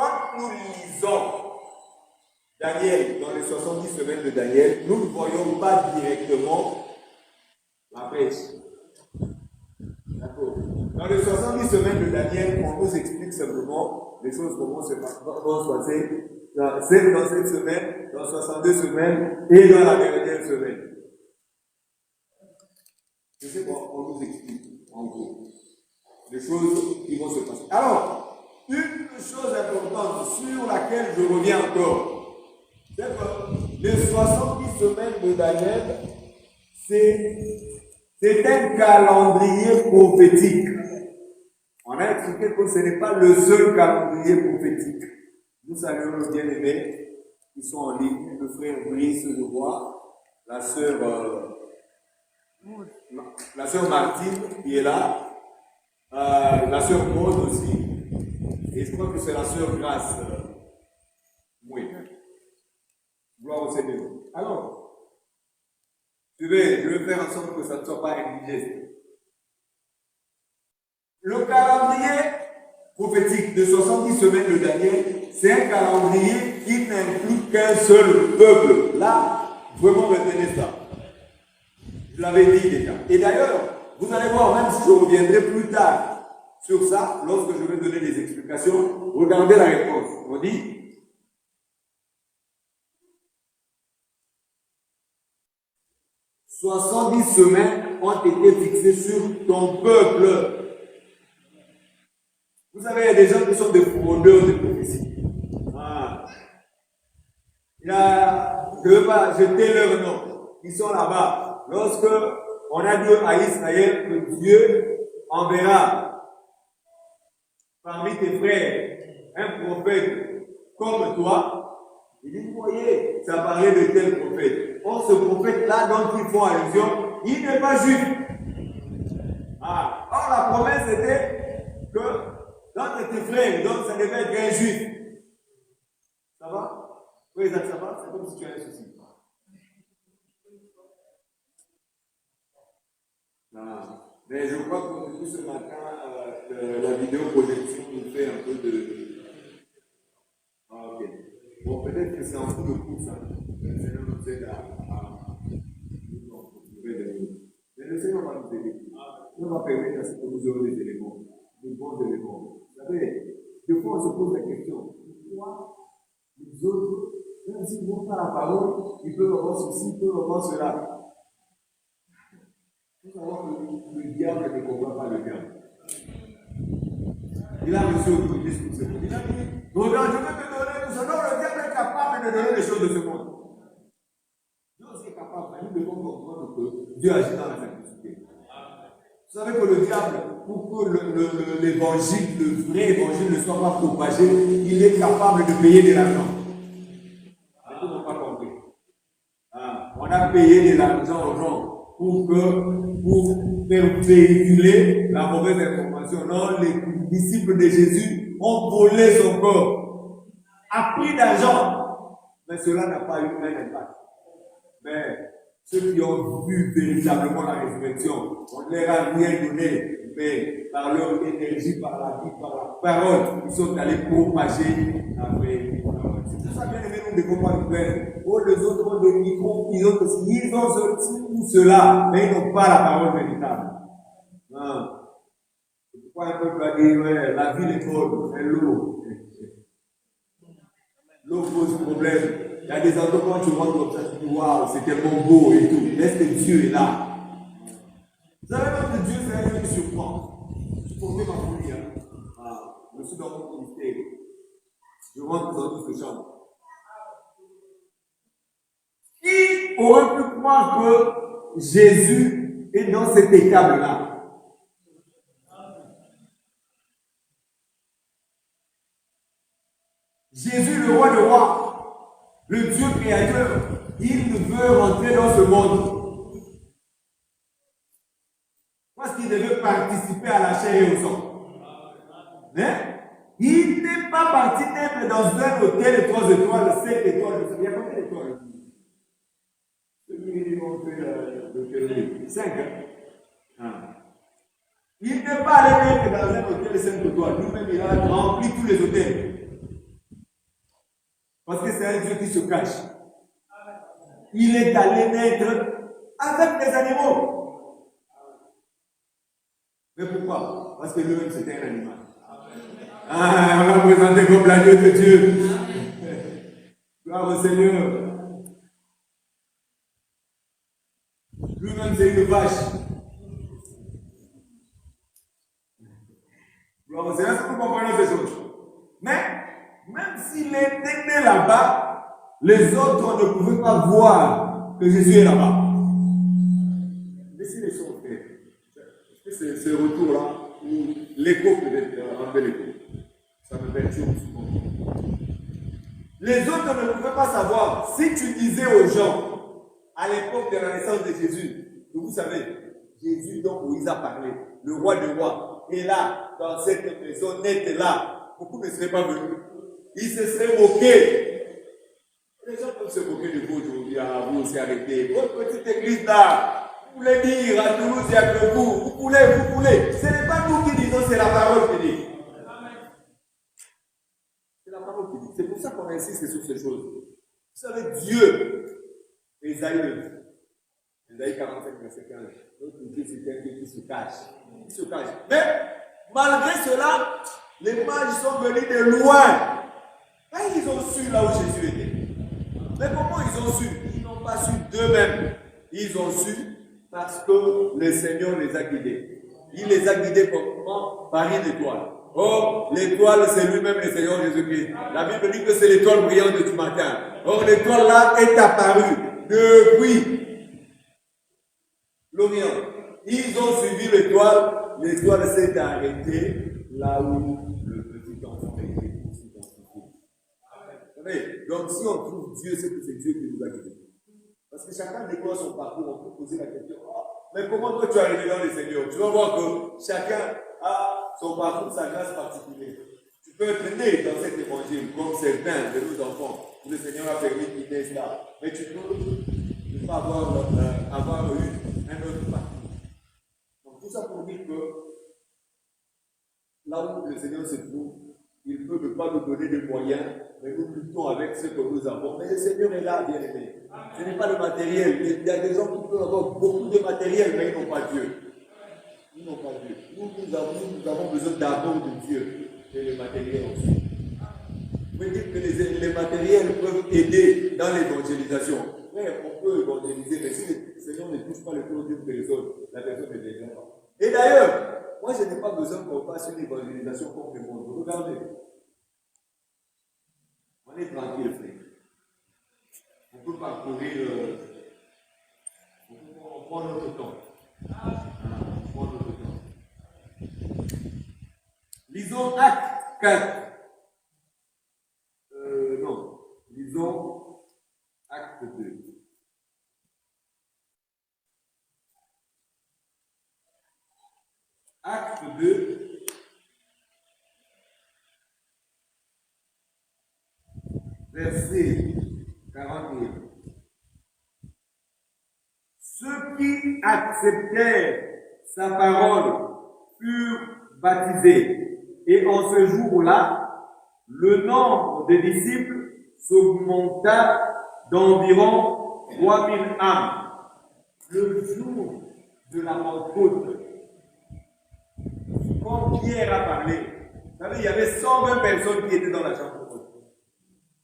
quand nous lisons Daniel, dans les 70 semaines de Daniel, nous ne voyons pas directement la pêche. D'accord. Dans les 70 semaines de Daniel, on nous explique simplement les choses vont se passer dans cette semaine, dans 62 semaines et dans la dernière semaine. Je sais qu'on nous explique, en gros, les choses qui vont se passer. Alors, une chose importante sur laquelle je reviens encore, c'est que les 70 semaines de Daniel, c'est un calendrier prophétique. On a expliqué que ce n'est pas le seul calendrier prophétique. Nous saluons nos bien-aimés qui sont en ligne, le frère Brice de Roi, la sœur Martine qui est là, la sœur Maud aussi, et je crois que c'est la sœur Grâce. Oui. Gloire au Seigneur. Alors, je vais faire en sorte que ça ne soit pas indigeste. Le calendrier prophétique de 70 semaines de Daniel, c'est un calendrier qui n'inclut qu'un seul peuple. Là, vraiment retenez ça. Je l'avais dit déjà. Et d'ailleurs, vous allez voir, même si je reviendrai plus tard sur ça, lorsque je vais donner des explications, regardez la réponse. On dit, « 70 semaines ont été fixées sur ton peuple. » Vous savez, il y a des gens qui sont des fraudeurs de prophétie. Je ne veux pas jeter leur nom. Ils sont là-bas. Lorsque on a dit à Israël que Dieu enverra parmi tes frères un prophète comme toi, il dit, vous voyez, ça parlait de tel prophète. Or, ce prophète-là dont ils font allusion, il n'est pas juif. Or, la promesse était que dans tes frères, donc ça devait être un juif. Ça va? Oui, ça va? C'est comme si tu as un souci. Mais je crois que depuis ce matin, la vidéo projection nous fait un peu de. Ok. Bon, peut-être que c'est un coup de pouce. Le Seigneur nous aide à nous trouver des mots. Mais le Seigneur va nous aider. Il va permettre à ce que nous ayons des éléments, des bons éléments. Vous savez, des fois on se pose la question, pourquoi les autres, même s'ils n'ont pas la parole, ils peuvent avoir ceci, ils peuvent avoir cela. Il faut savoir que le diable ne comprend pas le diable. Il a reçu autorité sur ce monde. Il a dit, regarde, je vais te donner tout ça. Non, le diable est capable de donner les choses de ce monde. Dieu aussi est capable, mais nous devons comprendre que Dieu agit dans la simplicité. Vous savez que le diable, pour que l'évangile, le vrai évangile ne soit pas propagé, il est capable de payer de l'argent. Mais ils n'ont pas compris. On a payé de l'argent aux gens pour faire véhiculer la mauvaise information. Non, les disciples de Jésus ont volé son corps à prix d'argent. Mais cela n'a pas eu un impact. Mais ceux qui ont vu véritablement la résurrection, on ne leur a rien donné, mais par leur énergie, par la vie, par la parole, ils sont allés propager la vérité. C'est pour ça, bien aimé, nous ne devons pas nous plaindre. Oh, les autres ont des micros, ils ont ceci ou cela, mais ils n'ont pas la parole véritable. Non. C'est pourquoi un peuple a dit, ouais, la ville est bonne, c'est l'eau. L'eau pose problème. Il y a des endroits où tu vois comme ça, tu dis, waouh, c'est tellement beau et tout. Est-ce que Dieu est là? Vous savez même que Dieu, c'est un Dieu qui surprend. Je portais ma folie. Je suis dans mon ministère. Je rentre dans toutes les chambres. Qui aurait pu croire que Jésus est dans cet état-là? Jésus, le roi de rois, le Dieu créateur, il veut rentrer dans ce monde. Parce qu'il devait participer à la chair et au sang. Mais il n'est pas parti d'être dans un hôtel de 3 étoiles, 7 étoiles. Il y a combien d'étoiles? Celui-là, on fait 5. Il n'est pas allé mettre dans un hôtel de 5 étoiles. Lui-même, il a rempli tous les hôtels. Parce que c'est un Dieu qui se cache. Il est allé naître avec des animaux. Mais pourquoi? Parce que lui-même c'était un animal. Ah, on l'a présenté comme l'agneau de Dieu. Gloire au Seigneur. Lui-même c'est une vache. Gloire au Seigneur, est-ce que vous comprenez ces choses? Mais, même s'il était né là-bas, les autres ne pouvaient pas voir que Jésus est là-bas. Laissez les sons faire. Est-ce que c'est ce retour-là où l'écho peut-être enlever l'écho? Ça me perturbe souvent. Les autres ne pouvaient pas savoir. Si tu disais aux gens, à l'époque de la naissance de Jésus, que vous savez, Jésus dont Moïse a parlé, le roi des rois, est là, dans cette maison, était là. Beaucoup ne seraient pas venus. Ils se seraient moqués. Les gens peuvent se moquer de vous aujourd'hui. Ah, vous aussi arrêtez. Votre petite église là, vous voulez dire à Toulouse, il n'y a que vous. Vous voulez. Ce n'est pas nous qui disons, c'est la parole qui dit. C'est la parole qui dit. C'est pour ça qu'on insiste sur ces choses. Vous savez, Dieu, Ésaïe 45, verset 15. Notre Dieu, c'est un Dieu qui se cache. Il se cache. Mais, malgré cela, les mages sont venus de loin. Quand ils ont su là où Jésus était. Mais comment ils ont su? Ils n'ont pas su d'eux-mêmes. Ils ont su parce que le Seigneur les a guidés. Il les a guidés comment? Par une étoile. Or, l'étoile, c'est lui-même le Seigneur Jésus-Christ. La Bible dit que c'est l'étoile brillante du matin. Or, l'étoile là est apparue depuis l'Orient. Ils ont suivi l'étoile s'est arrêtée là où le petit enfant était aussi dans son cours. Vous savez, donc si on trouve Dieu, c'est que c'est Dieu qui nous a guidés. Parce que chacun déclare son parcours, on peut poser la question, mais comment toi tu es arrivé dans le Seigneur? Tu vas voir que chacun a son parcours, sa grâce particulière. Tu peux être né dans cet évangile, comme certains de nos enfants, où le Seigneur a permis qu'ils naissent là. Mais tu peux ne pas avoir eu un autre parcours. Donc tout ça pour dire que là où le Seigneur se trouve, il peut ne pas nous donner des moyens, mais nous luttons avec ce que nous avons. Mais le Seigneur est là, bien aimé. Ce n'est pas le matériel. Il y a des gens qui peuvent avoir beaucoup de matériel, mais ils n'ont pas Dieu. Ils n'ont pas Dieu. Nous avons besoin d'amour de Dieu et le matériel aussi. Vous pouvez dire que les matériels peuvent aider dans l'évangélisation. Mais on peut évangéliser, mais si le Seigneur ne touche pas le cœur d'une personne, la personne ne devient pas. Et d'ailleurs, moi je n'ai pas besoin qu'on fasse une évangélisation comme le monde. Regardez. On est tranquille, frère. On peut parcourir. On prend notre temps. On prend notre temps. Lisons Acte 4. Non. Lisons Acte 2. Acte 2. Verset 41. Ceux qui acceptèrent sa parole furent baptisés. Et en ce jour-là, le nombre de disciples s'augmenta d'environ 3000 âmes. Le jour de la Pentecôte, quand Pierre a parlé, vous savez, il y avait 120 personnes qui étaient dans la chambre.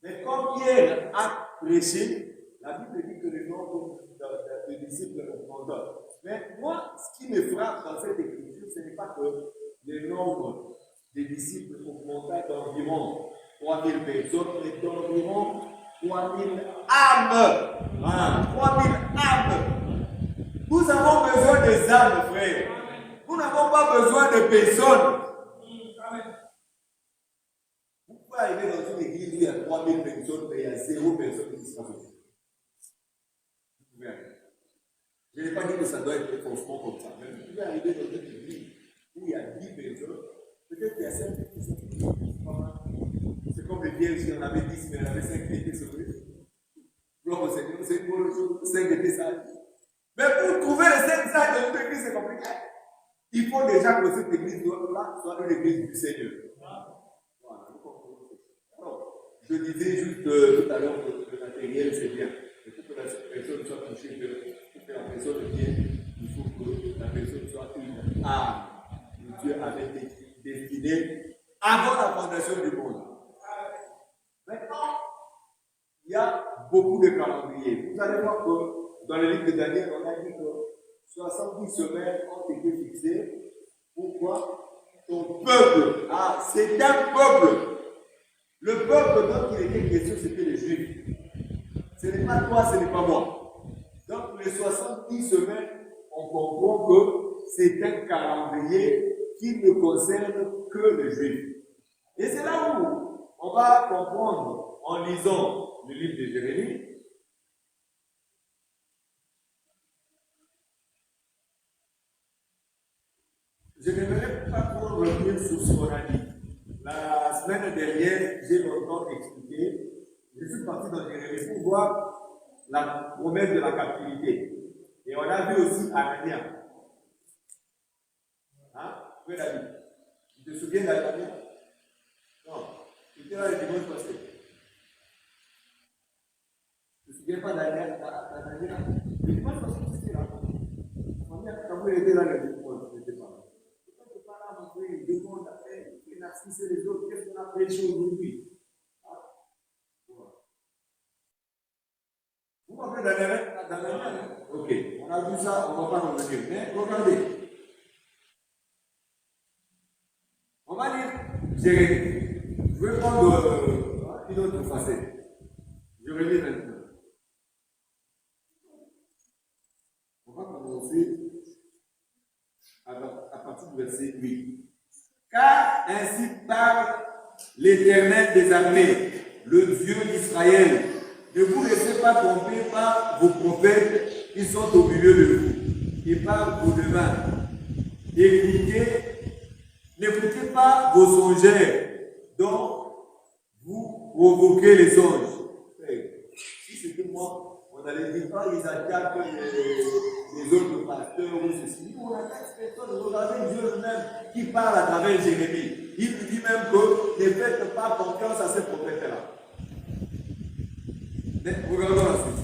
Mais quand Pierre a prêché, la Bible dit que le nombre de disciples augmenta. Mais moi, ce qui me frappe dans cette écriture, ce n'est pas que le nombre de disciples augmenta d'environ 3000 personnes, mais d'environ 3000 âmes. Voilà, 3000 âmes. Nous avons besoin des âmes, frère. Nous n'avons pas besoin de personnes. Vous pouvez arriver dans une église où il y a 3000 personnes, mais il y a 0 personne qui sera sauvée. Vous pouvez arriver. Je n'ai pas dit que ça doit être forcément comme ça. Mais vous pouvez arriver dans une église où il y a 10 personnes, peut-être qu'il y a 5 personnes qui sont sauvées. C'est comme les vierges, il y en avait 10, mais il y en avait 5 qui étaient sauvés. Gloire au Seigneur, c'est une bonne chose, 5 étaient sages. Mais pour trouver les 5 sages dans une église, c'est compliqué. Il faut déjà que cette église-là soit une église du Seigneur. Voilà. Alors, Je disais juste tout à l'heure que le matériel, c'est bien. Mais pour que la personne soit touchée, pour que la personne vienne, il faut que la personne soit une âme que Dieu avait destinée avant la fondation du monde. Maintenant, il y a beaucoup de calendriers. Vous allez voir que dans le livre de Daniel, on a dit que 70 semaines ont été fixées. Pourquoi? Ton peuple, c'est un peuple. Le peuple dont il était question, c'était les Juifs. Ce n'est pas toi, ce n'est pas moi. Donc, les 70 semaines, on comprend que c'est un calendrier qui ne concerne que les Juifs. Et c'est là où on va comprendre, en lisant le livre de Jérémie, je n'aimerais pas trop revenir sur ce qu'on a dit. La semaine dernière, j'ai longtemps expliqué. Je suis parti dans Jérémie pour voir la promesse de la captivité. Et on a vu aussi Anania. Hein? Oui, David. Tu te souviens d'Anania? Non. Tu étais là le dimanche passé. Tu ne te souviens pas d'Anania? Le dimanche passé, tu étais là. Quand vous étiez là le dimanche, tu n'étais pas là. Quand tu parles à mon frère, il demande à faire, il Narcisse et les autres, qu'est-ce qu'on a prêché aujourd'hui? Vous m'appelez d'Anania? Ok, on a vu ça, on ne va pas revenir. Mais regardez. On va lire Jérémie. Je vais prendre une autre facette. Jérémie 29. On va commencer à partir du verset 8. Car ainsi parle l'Éternel des armées, le Dieu d'Israël. Ne vous laissez pas tromper par vos prophètes qui sont au milieu de vous et par vos devins. N'écoutez pas vos songeurs dont vous provoquez les anges. Si c'était moi, on allait dire pas ils attaquent les autres pasteurs ou ceci. On attaque personne. Regardez Dieu lui-même qui parle à travers Jérémie. Il lui dit même que ne faites pas confiance à ces prophètes-là. Mais regardons la suite.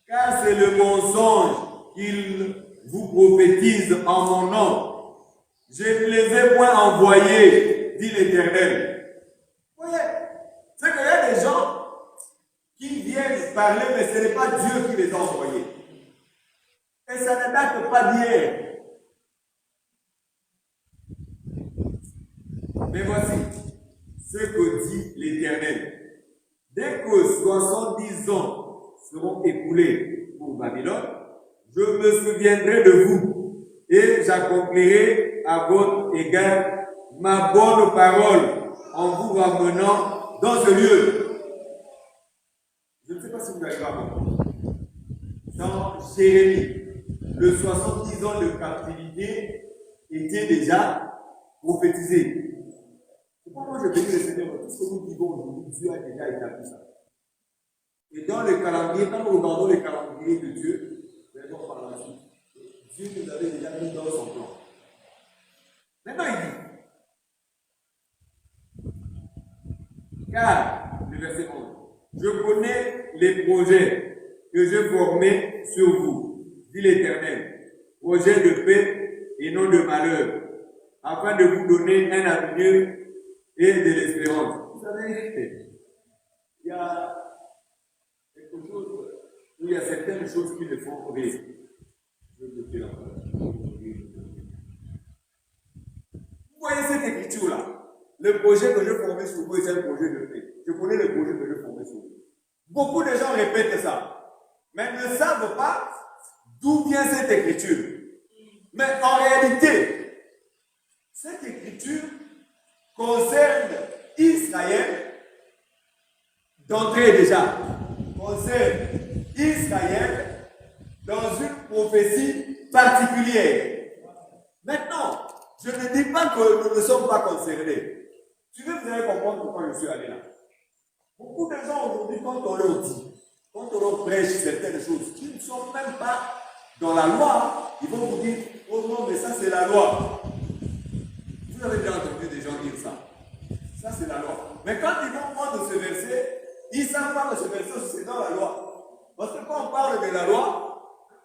Car c'est le mensonge qu'ils vous prophétisent en mon nom. Je ne les ai point envoyés, dit l'Éternel. Vous voyez, c'est qu'il y a des gens qui viennent parler, mais ce n'est pas Dieu qui les a envoyés. Et ça ne date pas d'hier. Mais voici ce que dit l'Éternel. Dès que 70 ans seront écoulés pour Babylone, je me souviendrai de vous et j'accomplirai à votre égard ma bonne parole en vous ramenant dans ce lieu. Je ne sais pas si vous avez comprendre. Dans Jérémie, le 70 ans de captivité était déjà prophétisé. Pourquoi moi je bénis le Seigneur? Tout ce que nous vivons aujourd'hui, Dieu a déjà établi ça. Et dans le calendrier, quand nous regardons le calendrier de Dieu, verrons par la suite, Dieu nous avait déjà mis dans son plan. Maintenant il dit, car, le verset 11, je connais les projets que je formais sur vous, dit l'Éternel, projets de paix et non de malheur, afin de vous donner un avenir et de l'espérance. Vous savez, il y a quelque chose où il y a certaines choses qui me font rire. Je vais bloquer la parole. Vous voyez cette écriture-là? Le projet que je formais sur vous est un projet de paix. Je connais le projet que je formais sur vous. Beaucoup de gens répètent ça, mais ne savent pas d'où vient cette écriture. Mais en réalité, cette écriture concerne Israël d'entrée déjà, concerne Israël dans une prophétie particulière. Maintenant, je ne dis pas que nous ne sommes pas concernés. Vous allez comprendre pourquoi je suis allé là. Beaucoup de gens aujourd'hui, quand on leur dit, quand on leur prêche certaines choses qui ne sont même pas dans la loi, ils vont vous dire, oh non, mais ça c'est la loi. Vous avez déjà entendu des gens dire ça. Ça c'est la loi. Mais quand ils vont prendre ce verset, Ils ne savent pas que ce verset, c'est dans la loi. Parce que quand on parle de la loi,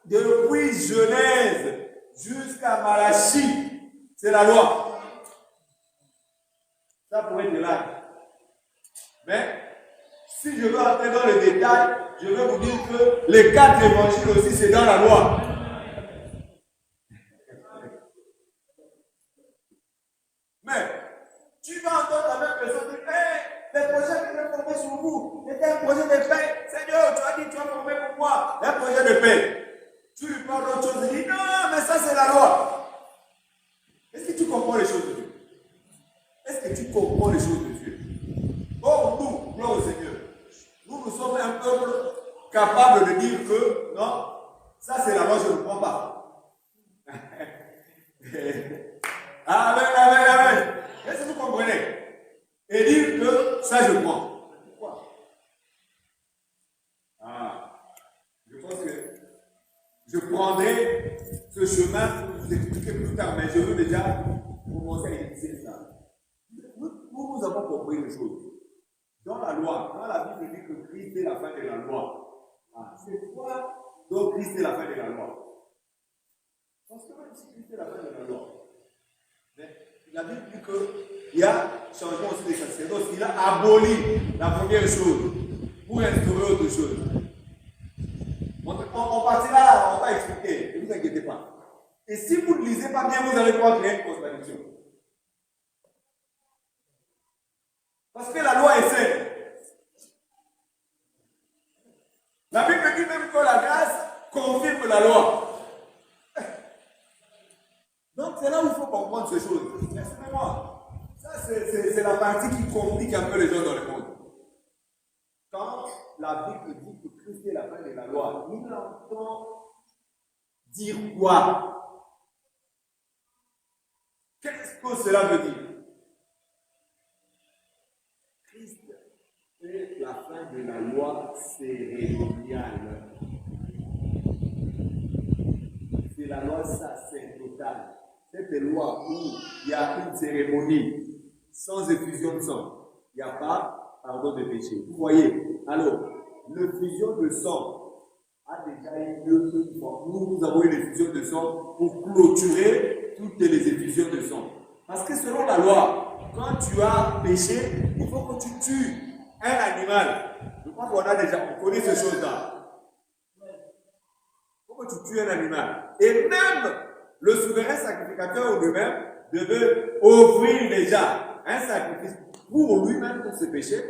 depuis Genèse jusqu'à Malachie, c'est la loi. Ça pourrait être là. Mais, si je veux entrer dans le détail, je vais vous dire que les 4 évangiles aussi, c'est dans la loi. Mais, tu vas entendre la même personne dire, hey, les projets que j'ai formés sur vous, c'était un projet de paix. Seigneur, tu as dit, tu as formé pour moi un projet de paix. Tu lui parles d'autre chose et dis, non, mais ça c'est la loi. Est-ce que tu comprends les choses de Dieu? Est-ce que tu comprends les choses de Dieu? Oh, nous, gloire au Seigneur. Nous sommes un peuple capable de dire que, non, ça c'est la loi, je ne prends pas. Amen, amen, amen. Est-ce que vous comprenez? Et dire que ça je prends. Pourquoi? Je pense que je prendrai ce chemin pour vous expliquer plus tard, mais je veux déjà commencer à initier ça. Nous avons compris une chose. Dans la loi, quand la Bible dit que Christ est la fin de la loi, c'est quoi donc Christ est la fin de la loi? Parce que même si Christ est la fin de la loi, mais la Bible dit qu'il y a changement aussi des sacerdoces, il a aboli la première chose pour instaurer autre chose. On partira là, on va expliquer, ne vous inquiétez pas. Et si vous ne lisez pas bien, vous allez pouvoir créer une contradiction. Parce que la loi est saine. La Bible dit même que la grâce confirme la loi. Donc c'est là où il faut comprendre ces choses. Laissez-moi. Ça, c'est la partie qui complique un peu les gens dans le monde. Quand la Bible dit que Christ est la fin de la loi, il entend dire quoi? Qu'est-ce que cela veut dire? Christ est la fin de la loi cérémoniale. C'est la loi sacerdotale. Cette loi où il y a une cérémonie sans effusion de sang, il n'y a pas pardon de péché. Vous voyez, alors, l'effusion de sang a déjà eu lieu une fois. Nous avons eu l'effusion de sang pour clôturer toutes les effusions de sang. Parce que selon la loi, quand tu as péché, il faut que tu tues un animal. Je crois qu'on on connaît ces choses-là. Il faut que tu tues un animal. Et même le souverain sacrificateur lui-même devait offrir déjà un sacrifice pour lui-même, pour ses péchés,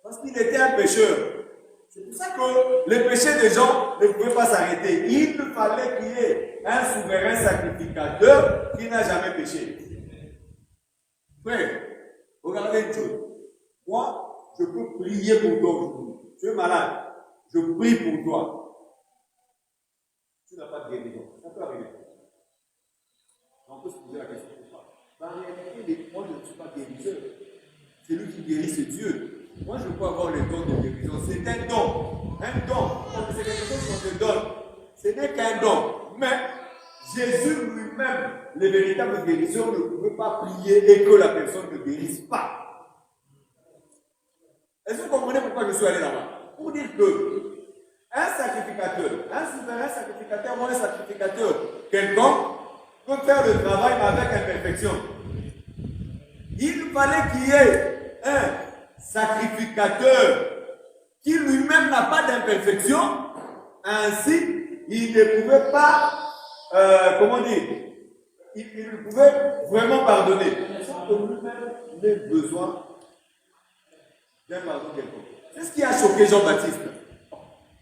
parce qu'il était un pécheur. C'est pour ça que les péchés des gens ne pouvaient pas s'arrêter. Il fallait qu'il y ait un souverain sacrificateur qui n'a jamais péché. Frère, regardez une chose. Moi, je peux prier pour toi aujourd'hui. Tu es malade. Je prie pour toi. Tu n'as pas de guérison. Ça peut arriver. On peut se poser la question pourquoi. En réalité, moi, je ne suis pas guérisseur. C'est lui qui guérit, c'est Dieu. Moi, je peux avoir le don de guérison. C'est un don. Un don. C'est quelque chose qu'on te donne. Ce n'est qu'un don. Mais Jésus lui-même, le véritable guérisseur, ne pouvait pas prier et que la personne ne guérisse pas. Est-ce que vous comprenez pourquoi je suis allé là-bas? Pour dire que un sacrificateur, un souverain sacrificateur ou un sacrificateur quelconque peut faire le travail avec imperfection. Il fallait qu'il y ait un sacrificateur qui lui-même n'a pas d'imperfection, ainsi il ne pouvait pas, il ne pouvait vraiment pardonner. Sans que lui-même n'ait besoin d'un pardon quelconque. C'est ce qui a choqué Jean-Baptiste.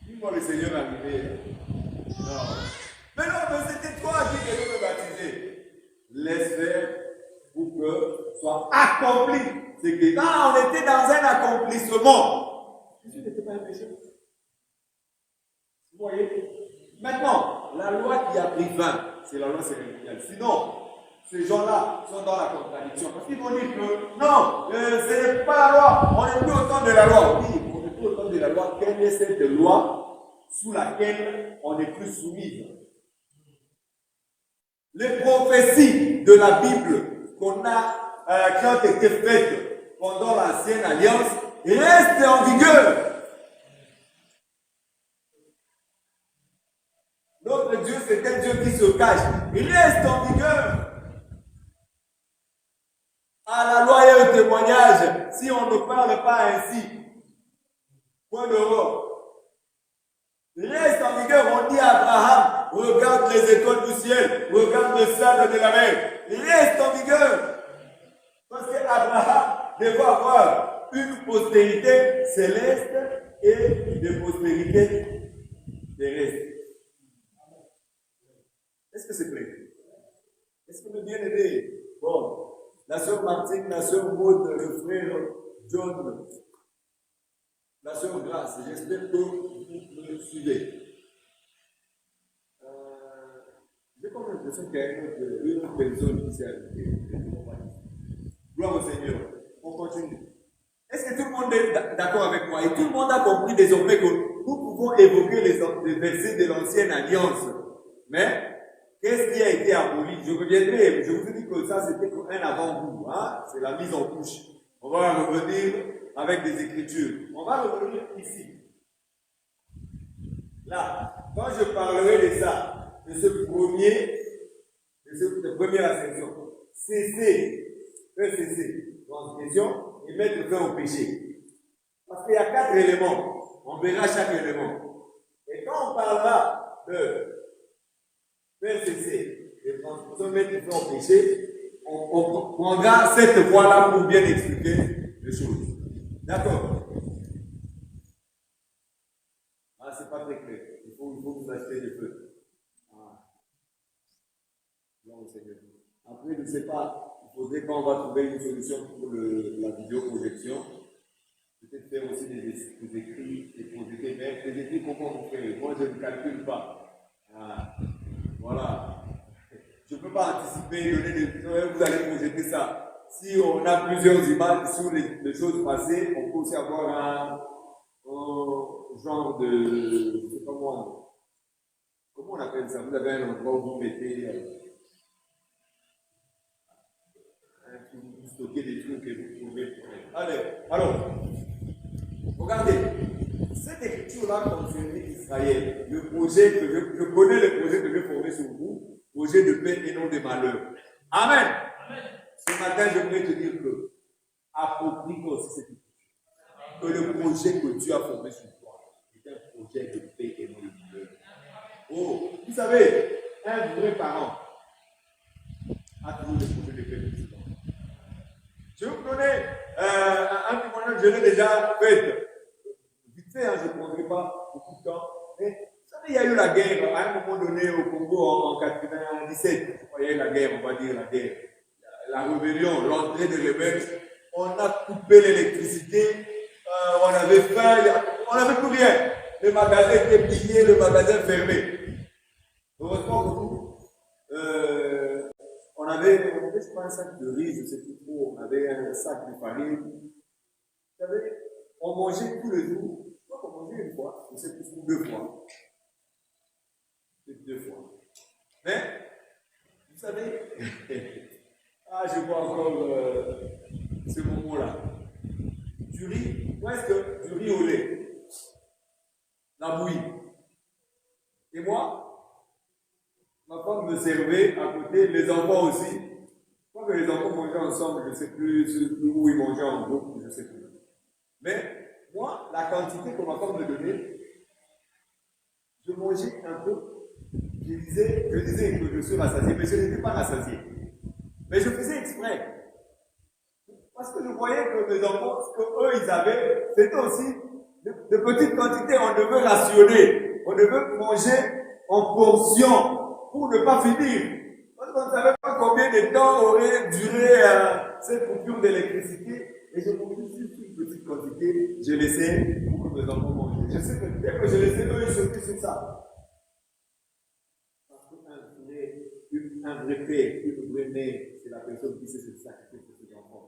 Dis-moi le Seigneur est arrivé. Non. Mais non, mais c'était toi qui devais me baptiser. Laisse faire pour que soit accompli. C'est que quand on était dans un accomplissement, Jésus n'était pas un péché. Vous voyez? Maintenant, la loi qui a pris 20, c'est la loi cérémoniale. Sinon, ces gens-là sont dans la contradiction. Parce qu'ils vont dire que non, ce n'est pas la loi, on n'est plus au temps de la loi. Oui, on n'est plus au temps de la loi. Quelle est cette loi sous laquelle on n'est plus soumise? Les prophéties de la Bible qui ont été faites pendant l'ancienne alliance il reste en vigueur. Notre Dieu, c'est un Dieu qui se cache. Il reste en vigueur. À la loi et au témoignage, si on ne parle pas ainsi, point d'Europe. Il reste en vigueur, on dit à Abraham, regarde les étoiles du ciel, regarde le sable de la mer. Il reste en vigueur. Parce qu'Abraham devait avoir une postérité céleste et une postérité terrestre. Est-ce que c'est clair? Est-ce que le bien-aimé, bon, la sœur Martine, la sœur Maud, le frère John, la sœur Grâce, j'espère que vous me suivez. J'ai comme l'impression qu'il y a une autre personne qui s'est ajoutée. Gloire au Seigneur. On continue. Est-ce que tout le monde est d'accord avec moi? Et tout le monde a compris désormais que nous pouvons évoquer les versets de l'ancienne alliance. Mais, qu'est-ce qui a été aboli? Je reviendrai, je vous dis que ça c'était un avant-goût. Hein? C'est la mise en couche. On va revenir avec des écritures. On va revenir ici. Là, quand je parlerai de ça, de cette première ascension, cesser, faire cesser, transgression et mettre fin au péché. Parce qu'il y a 4 éléments. On verra chaque élément. Et quand on parlera de faire cesser les transgressions, mettre fin au péché, on prendra cette voie-là pour bien expliquer les choses. D'accord? Ah, c'est pas très clair. Il faut vous acheter des feux. Ah. Non, Seigneur. Après, je ne sais pas, il faudrait qu'on va trouver une solution pour la vidéoprojection. Peut-être faire aussi des écrits, des projets, mais des écrits, comment vous faites? Moi, je ne calcule pas. Ah. Voilà. Je ne peux pas anticiper, donner des vous allez projeter ça. Si on a plusieurs images sur les choses passées, on peut aussi avoir un genre de, je sais pas moi, comment on appelle ça? Vous avez un endroit où vous mettez, vous stockez des trucs et vous trouvez. Allez, alors, regardez, cette écriture-là concernait Israël, le projet que je connais le projet que je vais former sur vous, projet de paix et non de malheur. Amen. Amen. Ce matin, je voudrais te dire que, approprie-toi aussi cette écriture. Que le projet que Dieu a formé sur toi est un projet de paix et non de malheur. Oh, vous savez, un vrai parent a toujours des projets de paix pour ses enfants. Je vais vous donner un témoignage, je l'ai déjà fait. Vite fait, hein, je ne prendrai pas beaucoup de temps. Mais vous savez, il y a eu la guerre à un moment donné au Congo en 1997. Il y a eu la guerre, on va dire la guerre. La rébellion, l'entrée des rebelles. On a coupé l'électricité, on avait faim, on n'avait plus rien. Le magasin était pillé, le magasin fermé. Heureusement que nous, on avait, je crois, un sac de riz, je ne sais plus trop, on avait un sac de farine. Vous savez, on mangeait tous les jours. Je crois qu'on mangeait une fois, je ne sais plus, 2 fois. Peut-être 2 fois. Mais, vous savez, je vois encore ce moment-là. Du riz, presque du riz au lait. La bouillie. Et moi, ma femme me servait à côté, les enfants aussi. Je crois que les enfants mangeaient ensemble, je ne sais plus où ils mangeaient en groupe, je ne sais plus. Mais moi, la quantité que ma femme me donnait, je mangeais un peu. Je disais que je suis rassasié, mais je n'étais pas rassasié. Mais je faisais exprès. Parce que je voyais que mes enfants, ce qu'eux, ils avaient, c'était aussi de petites quantités. On devait rationner. On devait manger en portions pour ne pas finir. Parce qu'on ne savait pas combien de temps aurait duré cette coupure d'électricité. Et je mangeais juste une petite quantité. Je laissais pour que mes enfants mangent. Je sais que dès que je laissais, eux, ils sautaient sur ça. Parce qu'un vrai père, une vraie mère, c'est la personne qui sait se sacrifier pour ses enfants.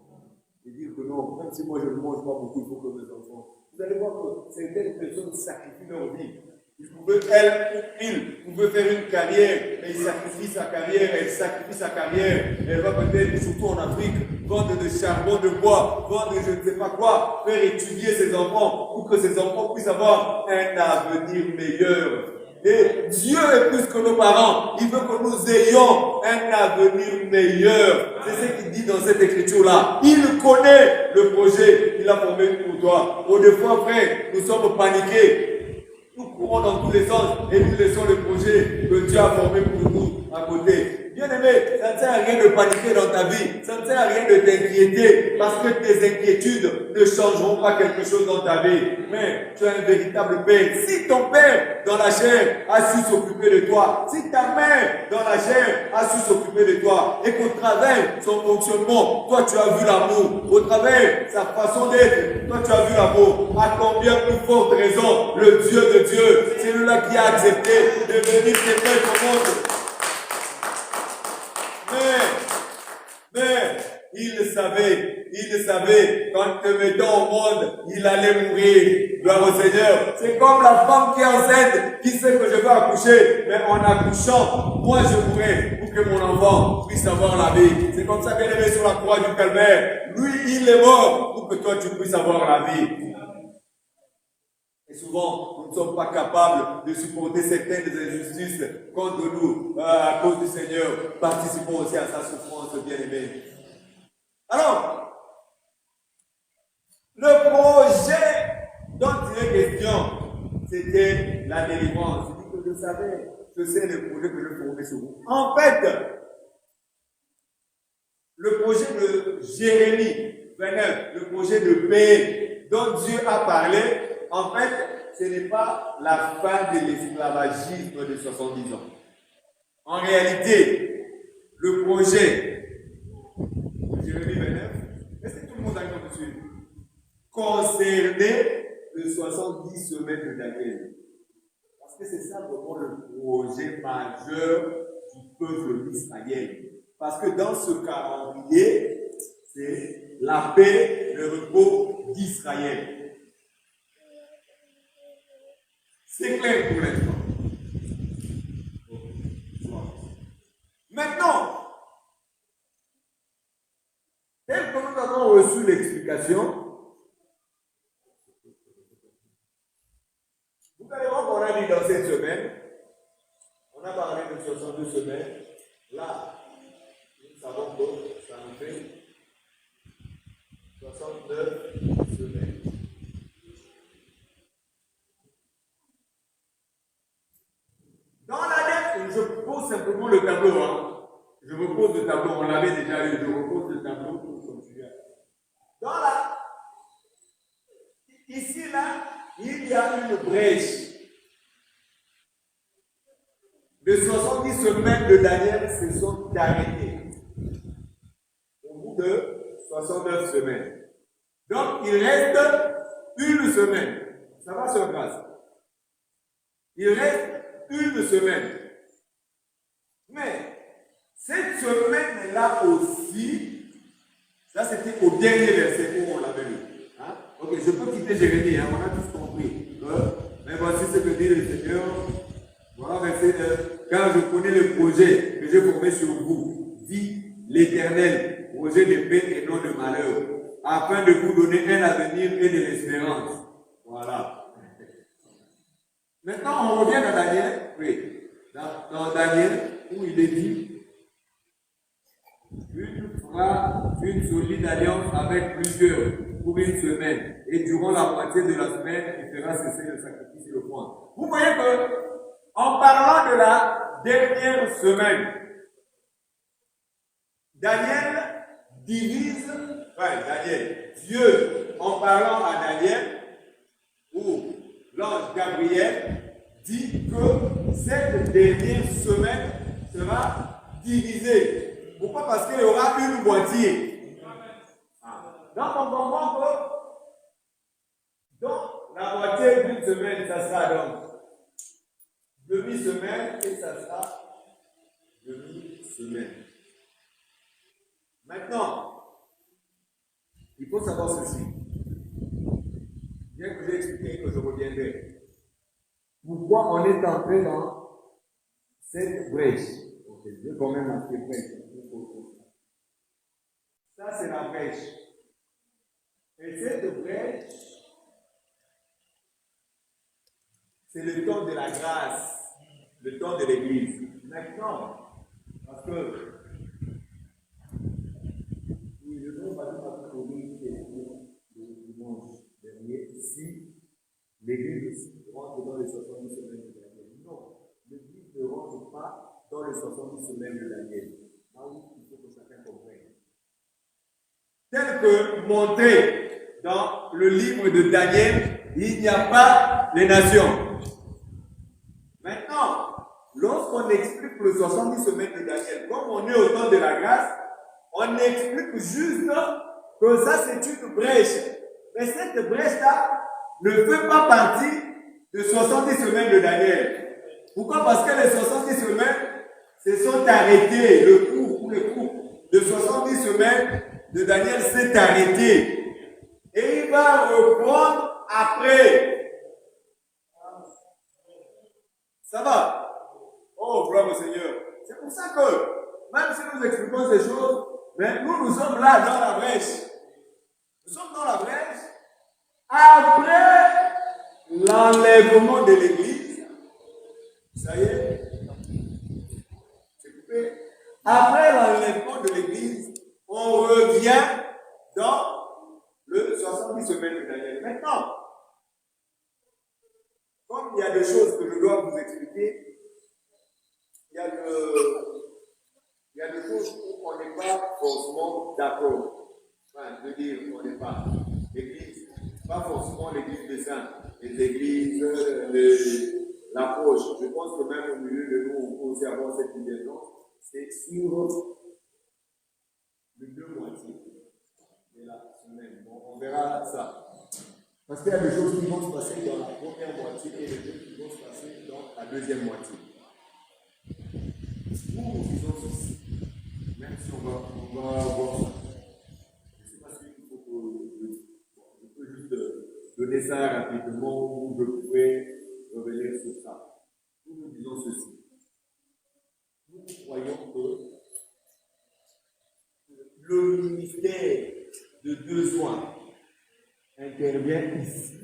Et dire que non, même si moi je ne mange pas beaucoup, il faut que mes enfants. Vous allez voir que certaines personnes sacrifient leur vie. Il pouvaient faire une carrière, et ils sacrifient sa carrière, elle sacrifie sa carrière, elle va peut-être, surtout en Afrique, vendre de charbon, de bois, vendre je ne sais pas quoi, faire étudier ses enfants pour que ses enfants puissent avoir un avenir meilleur. Et Dieu est plus que nos parents. Il veut que nous ayons un avenir meilleur. C'est ce qu'il dit dans cette écriture-là. Il connaît le projet qu'il a formé pour toi. Au des fois, frère, nous sommes paniqués. Nous courons dans tous les sens et nous laissons le projet que Dieu a formé pour nous à côté. Bien-aimé, ça ne sert à rien de paniquer dans ta vie. Ça ne sert à rien de t'inquiéter parce que tes inquiétudes ne changeront pas quelque chose dans ta vie. Mais tu as un véritable père. Si ton père dans la chair a su s'occuper de toi, si ta mère dans la chair a su s'occuper de toi et qu'au travers son fonctionnement, toi tu as vu l'amour. Au travers sa façon d'être, toi tu as vu l'amour. À combien plus forte raison le Dieu de Dieu, c'est celui-là qui a accepté de venir t'aider au monde. Mais, il savait, qu'en te mettant au monde, il allait mourir. Gloire au Seigneur. C'est comme la femme qui est enceinte, qui sait que je vais accoucher, mais en accouchant, moi je mourrai pour que mon enfant puisse avoir la vie. C'est comme ça qu'elle est mise sur la croix du calvaire. Lui, il est mort pour que toi tu puisses avoir la vie. Et souvent, nous ne sommes pas capables de supporter certaines injustices contre nous à cause du Seigneur. Participons aussi à sa souffrance, bien-aimés. Alors, le projet dont il est question, c'était la délivrance. Je dis que je savais, je sais le projet que je formais sur vous. En fait, le projet de Jérémie 29, le projet de paix dont Dieu a parlé, en fait, ce n'est pas la fin de l'esclavagisme de 70 ans. En réalité, le projet de Jérémie 29, est-ce que tout le monde a compris? Concernait les 70 semaines de Daniel. Parce que c'est ça vraiment le projet majeur du peuple d'Israël. Parce que dans ce calendrier, c'est la paix, le repos d'Israël. C'est clair pour l'instant. Maintenant, tel que nous avons reçu l'explication, vous allez voir qu'on a dit dans cette semaine, on a parlé de 62 semaines. Là, nous savons que ça nous fait 69 semaines. Dans la lettre, je pose simplement le tableau. Je repose le tableau, on l'avait déjà eu, je repose le tableau pour continuer. Dans la... Ici, là, il y a une brèche. Les 70 semaines de Daniel se sont arrêtées. Au bout de 69 semaines. Donc, il reste une semaine. Ça va sur grâce. Il reste une semaine. Mais, cette semaine-là aussi, ça c'était au dernier verset où on l'avait lu. Hein? Ok, je peux quitter Jérémie, on a tous compris. Mais voici ce que dit le Seigneur. Voilà verset 1. Car je connais le projet que j'ai formé sur vous, dit l'Éternel, projet de paix et non de malheur, afin de vous donner un avenir et de l'espérance. Voilà. Maintenant, on revient dans Daniel. Oui. Dans Daniel, où il est dit, une fera une solide alliance avec plusieurs pour une semaine. Et durant la moitié de la semaine, il fera cesser le sacrifice et le point. Vous voyez que, en parlant de la dernière semaine, Daniel divise, Dieu, en parlant à Daniel, ou l'ange Gabriel, dit que cette dernière semaine sera divisée. Pourquoi? Parce qu'il y aura une moitié. Donc on comprend que dans la moitié d'une semaine, ça sera donc demi-semaine et ça sera demi-semaine. Maintenant, il faut savoir ceci. Bien que j'ai expliqué que je reviendrai. Pourquoi on est entré dans cette brèche? Je vais quand même marquer brèche. Ça, c'est la brèche. Et cette brèche, c'est le temps de la grâce, le temps de l'Église. Maintenant, parce que nous ne devons pas trouver le dimanche dernier si l'Église rentre dans les 70 semaines de Daniel. Non, l'Église ne rentre pas dans les 70 semaines de Daniel. Là où il faut que chacun comprenne. Tel que montré dans le livre de Daniel, il n'y a pas les nations. Maintenant, lorsqu'on explique les 70 semaines de Daniel, comme on est au temps de la grâce, on explique juste que ça c'est une brèche. Mais cette brèche-là ne fait pas partie de 70 semaines de Daniel. Pourquoi? Parce que les 70 semaines se sont arrêtées. Le cours de 70 semaines de Daniel s'est arrêté. Et il va reprendre après. Ça va? Oh, gloire au Seigneur. C'est pour ça que, même si nous expliquons ces choses, mais nous sommes là dans la brèche. Nous sommes dans la brèche. Après l'enlèvement de l'Église, ça y est, c'est coupé. Après l'enlèvement de l'Église, on revient dans le 70 semaines de Daniel. Maintenant, comme il y a des choses que je dois vous expliquer, il y a des choses où on n'est pas forcément d'accord. Enfin, je veux dire, on n'est pas. L'Église, pas forcément l'Église des saints, les églises, l'approche. Je pense que même au milieu de nous, on peut aussi avoir cette divergence. C'est sur les deux moitiés de la semaine. Bon, on verra ça. Parce qu'il y a des choses qui vont se passer dans la première moitié et des choses qui vont se passer dans la deuxième moitié. Nous disons ceci, même si on va voir ça. Je ne sais pas si il faut que je peux juste donner ça rapidement ou je pourrais revenir sur ça. Nous disons ceci. Nous croyons que le ministère de besoin intervient ici,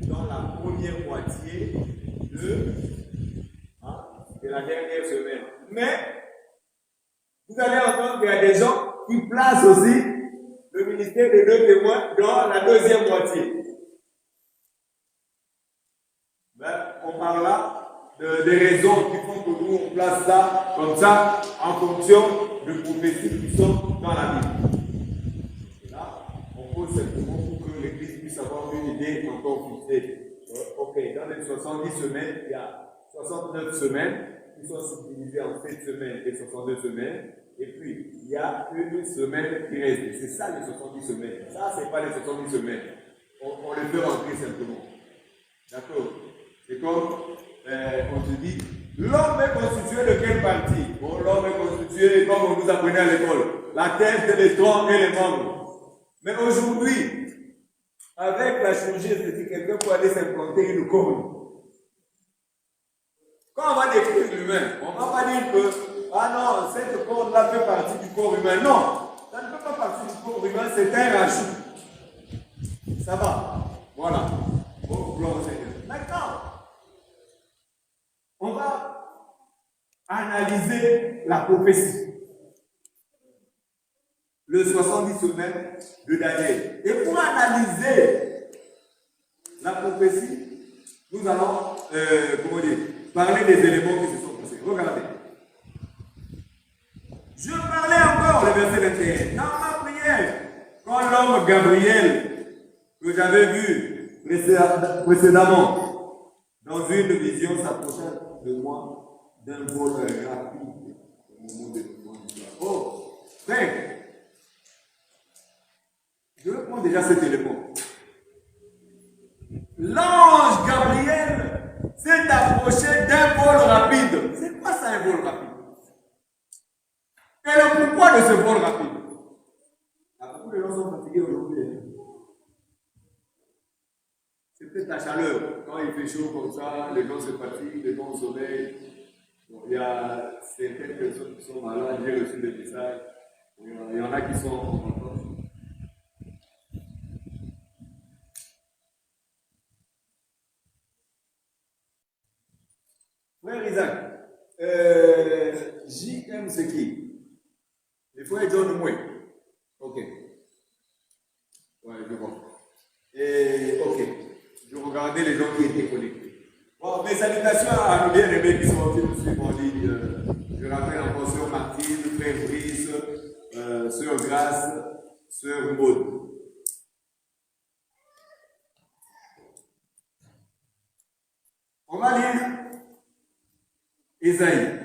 dans la première moitié de la dernière semaine. Mais, vous allez entendre qu'il y a des gens qui placent aussi le ministère des deux témoins dans la deuxième moitié. Ben, on parle là des raisons qui font que nous on place ça comme ça en fonction de prophéties qui sont dans la Bible. Et là, on pose simplement pour que l'Église puisse avoir une idée encore fixée. Ok, dans les 70 semaines, il y a 69 semaines qui sont subdivisées en 7 semaines et 62 semaines. Et puis, il y a une semaine qui reste. C'est ça les 70 semaines. Ça, ce n'est pas les 70 semaines. On les fait rentrer simplement. D'accord? C'est comme on se dit, l'homme est constitué de quelle partie? Bon, l'homme est constitué, comme on nous apprenait à l'école, la tête, les troncs et les membres. Mais aujourd'hui, avec la chirurgie esthétique, quelqu'un peut aller s'implanter une corne. Quand on va décrire l'humain, on ne va pas dire que, ah non, cette corne-là fait partie du corps humain. Non, ça ne fait pas partie du corps humain, c'est un rajout. Ça va? Voilà. Oh, gloire au Seigneur. Maintenant, on va analyser la prophétie. Le 70 semaines de Daniel. Et pour analyser la prophétie, nous allons, parler des éléments qui se sont passés. Regardez. Je parlais encore, le verset 21. Dans ma prière, quand l'homme Gabriel, que j'avais vu précédemment, dans une vision, s'approcha de moi d'un vol rapide au moment de oh, frère, je reprends déjà cet élément. L'ange Gabriel s'est approché d'un vol rapide. C'est quoi ça, un vol rapide? Et le pourquoi de ce vol rapide? Beaucoup de gens sont fatigués aujourd'hui. C'est peut-être la chaleur. Quand il fait chaud comme ça, les gens se fatiguent, les gens au soleil. Bon, il y a certaines personnes qui sont malades, j'ai reçu des messages. Il y en a qui sont en Frère Isaac, JM c'est qui? Le frère John Moué. Ok. Ouais, je vois. Et ok. Je regardais les gens qui étaient connectés. Bon, mes salutations à nos bien-aimés qui sont venus nous suivre en ligne. Je rappelle encore Sœur Martine, Frère Brice, Sœur Grace, Sœur Maud. On va lire Ésaïe.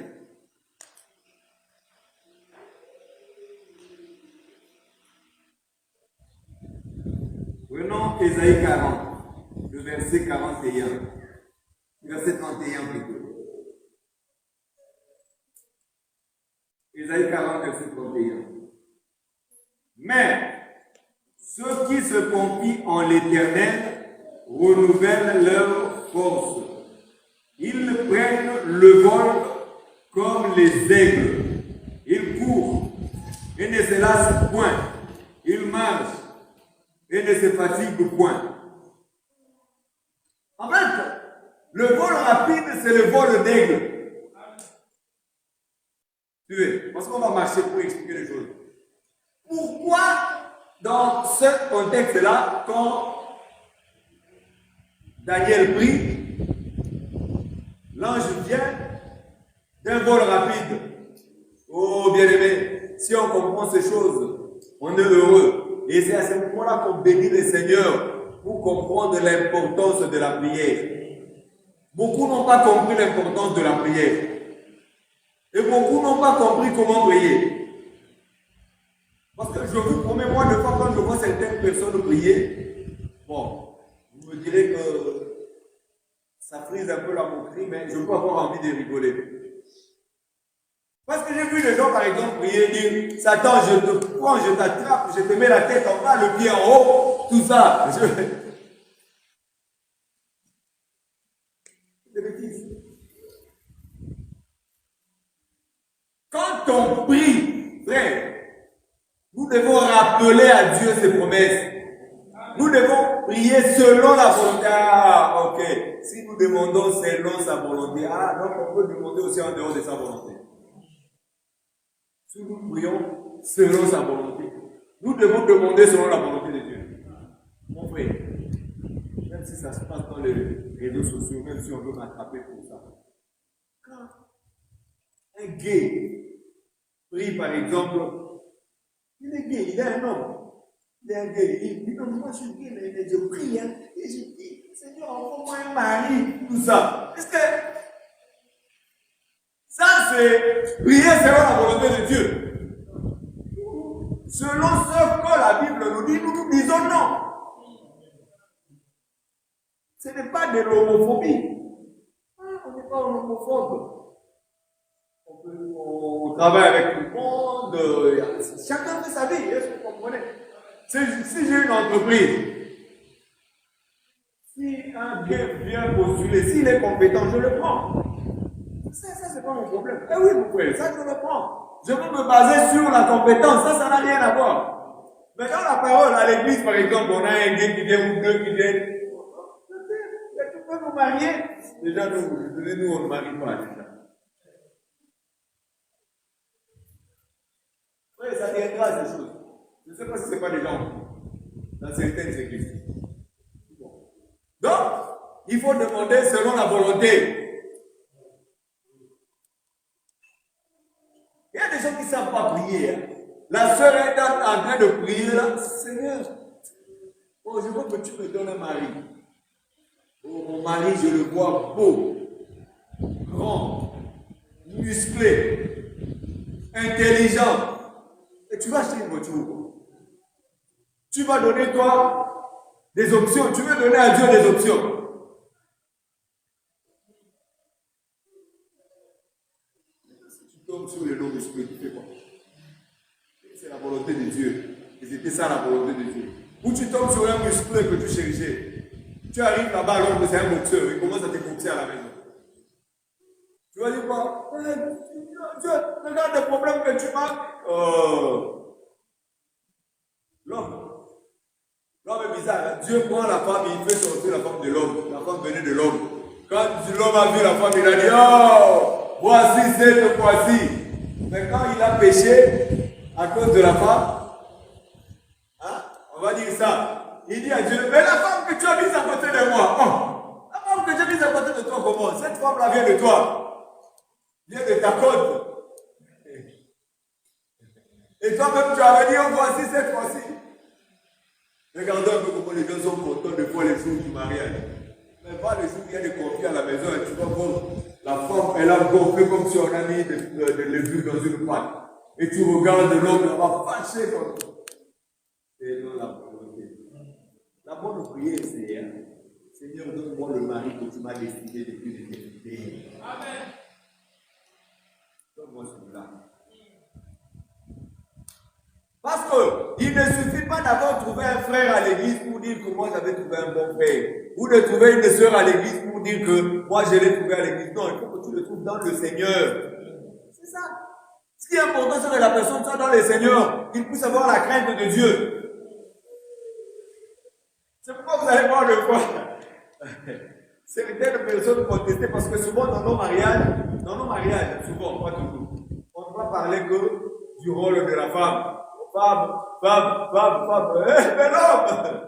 Prenons Ésaïe 40, le verset 41. Verset 31 plutôt. Ésaïe 40, verset 31. Mais ceux qui se confient en l'Éternel renouvellent leur force. Ils prennent le vol comme les aigles. Ils courent et ne se lassent point. Ils marchent et ne se fatiguent point. En fait, le vol rapide, c'est le vol d'aigle. Tu veux, parce qu'on va marcher pour expliquer les choses. Pourquoi, dans ce contexte-là, quand Daniel prie, l'ange vient d'un vol rapide? Oh, bien-aimé, si on comprend ces choses, on est heureux. Et c'est à ce moment-là qu'on bénit le Seigneur pour comprendre l'importance de la prière. Beaucoup n'ont pas compris l'importance de la prière. Et beaucoup n'ont pas compris comment prier. Parce que je vous promets, moi, de fois quand je vois certaines personnes prier, bon, vous me direz que ça frise un peu la moquerie, mais je peux avoir envie de rigoler. Parce que j'ai vu les gens, par exemple, prier, dire Satan, je te prends, je t'attrape, je te mets la tête en bas, le pied en haut, tout ça. Des bêtises. Quand on prie, frère, nous devons rappeler à Dieu ses promesses. Nous devons prier selon la volonté. Ah, ok. Si nous demandons selon sa volonté, ah, donc on peut demander aussi en dehors de sa volonté. Si nous prions selon sa volonté, nous devons demander selon la volonté de Dieu. Mon frère, même si ça se passe dans les réseaux sociaux, même si on veut m'attraper pour ça, quand un gay prie par exemple, il est gay, il est un homme, il est un gay, il dit non, moi je suis gay, mais je prie, hein, et je dis, Seigneur, envoie-moi un mari, tout ça. Est-ce que ça, c'est prier selon la volonté de Dieu? Selon ce que la Bible nous dit, nous disons non. Ce n'est pas de l'homophobie. On n'est pas homophobe. On travaille avec tout le monde. Chacun fait sa vie. Est-ce que vous comprenez? Si j'ai une entreprise, si un gars vient postuler, s'il est compétent, je le prends. Ça c'est pas mon problème. Eh oui, mon frère, ça je le prends. Je veux me baser sur la compétence, ça n'a rien à voir. Mais dans la parole, à l'église, par exemple, on a un gars qui vient ou deux qui viennent. Tu peux nous marier. Déjà, nous, on ne marie pas déjà. Oui, ça viendra ces choses. Je ne sais pas si ce n'est pas des gens dans certaines églises. Donc, il faut demander selon la volonté. Il y a des gens qui ne savent pas prier. Hein. La sœur est en train de prier là. Seigneur, oh, je veux que tu me donnes un mari. Oh, mon mari, je le vois beau, grand, musclé, intelligent. Et tu vas acheter une voiture. Tu vas donner toi des options. Tu veux donner à Dieu des options. Sur les noms musclés, tu fais quoi? C'est la volonté de Dieu. Et c'était ça la volonté de Dieu. Ou tu tombes sur un musclé que tu cherchais. Tu arrives là-bas alors que c'est un boxeur. Il commence à te boxer à la maison. Tu vas dire quoi? Dieu, regarde les problèmes que tu as. L'homme est bizarre. Hein? Dieu prend la femme et il fait sortir la femme de l'homme. La femme venait de l'homme. Quand l'homme a vu la femme, il a dit, oh, voici cette fois-ci. Mais quand il a péché à cause de la femme, hein, on va dire ça. Il dit à Dieu, mais la femme que tu as mise à côté de moi, oh, la femme que j'ai mise à côté de toi, comment? Cette femme-là vient de toi. Vient de ta côte. Et toi-même, tu avais dit, oh, voici cette fois-ci. Regardez un peu comment les gens sont contents de voir les jours du mariage. Mais pas les jours où il y a des confiés à la maison et tu vas voir la femme, elle a gonflé comme si on a mis de levure dans une pâte. Et tu regardes l'homme, elle va fâcher comme ça. C'est non la volonté. La bonne prière, c'est Seigneur, donne-moi le mari que tu m'as décidé depuis l'éternité. Amen. Donne-moi celui-là. Parce qu'il ne suffit pas d'avoir trouvé un frère à l'église pour dire que moi j'avais trouvé un bon frère. Ou de trouver une sœur à l'église pour dire que moi je l'ai trouvé à l'église. Non, il faut que tu le trouves dans le Seigneur. C'est ça. Ce qui est important, c'est que la personne soit dans le Seigneur, qu'il puisse avoir la crainte de Dieu. C'est pourquoi vous allez voir le voir. Certaines personnes contester parce que souvent dans nos mariages, souvent, pas toujours, on ne va parler que du rôle de la femme. Femme. Mais l'homme!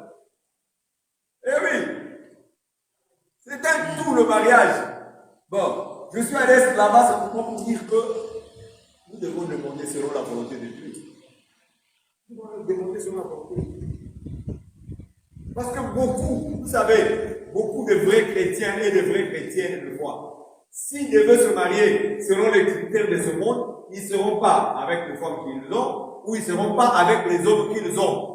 Eh oui! C'est un tout le mariage. Bon, je suis allé là-bas simplement pour dire que nous devons demander selon la volonté de Dieu. Nous devons demander selon la volonté de Dieu. Parce que beaucoup, vous savez, beaucoup de vrais chrétiens et de vraies chrétiennes le voient. S'ils devaient se marier selon les critères de ce monde, ils ne seront pas avec les femmes qu'ils ont, ou ils ne seront pas avec les hommes qu'ils ont.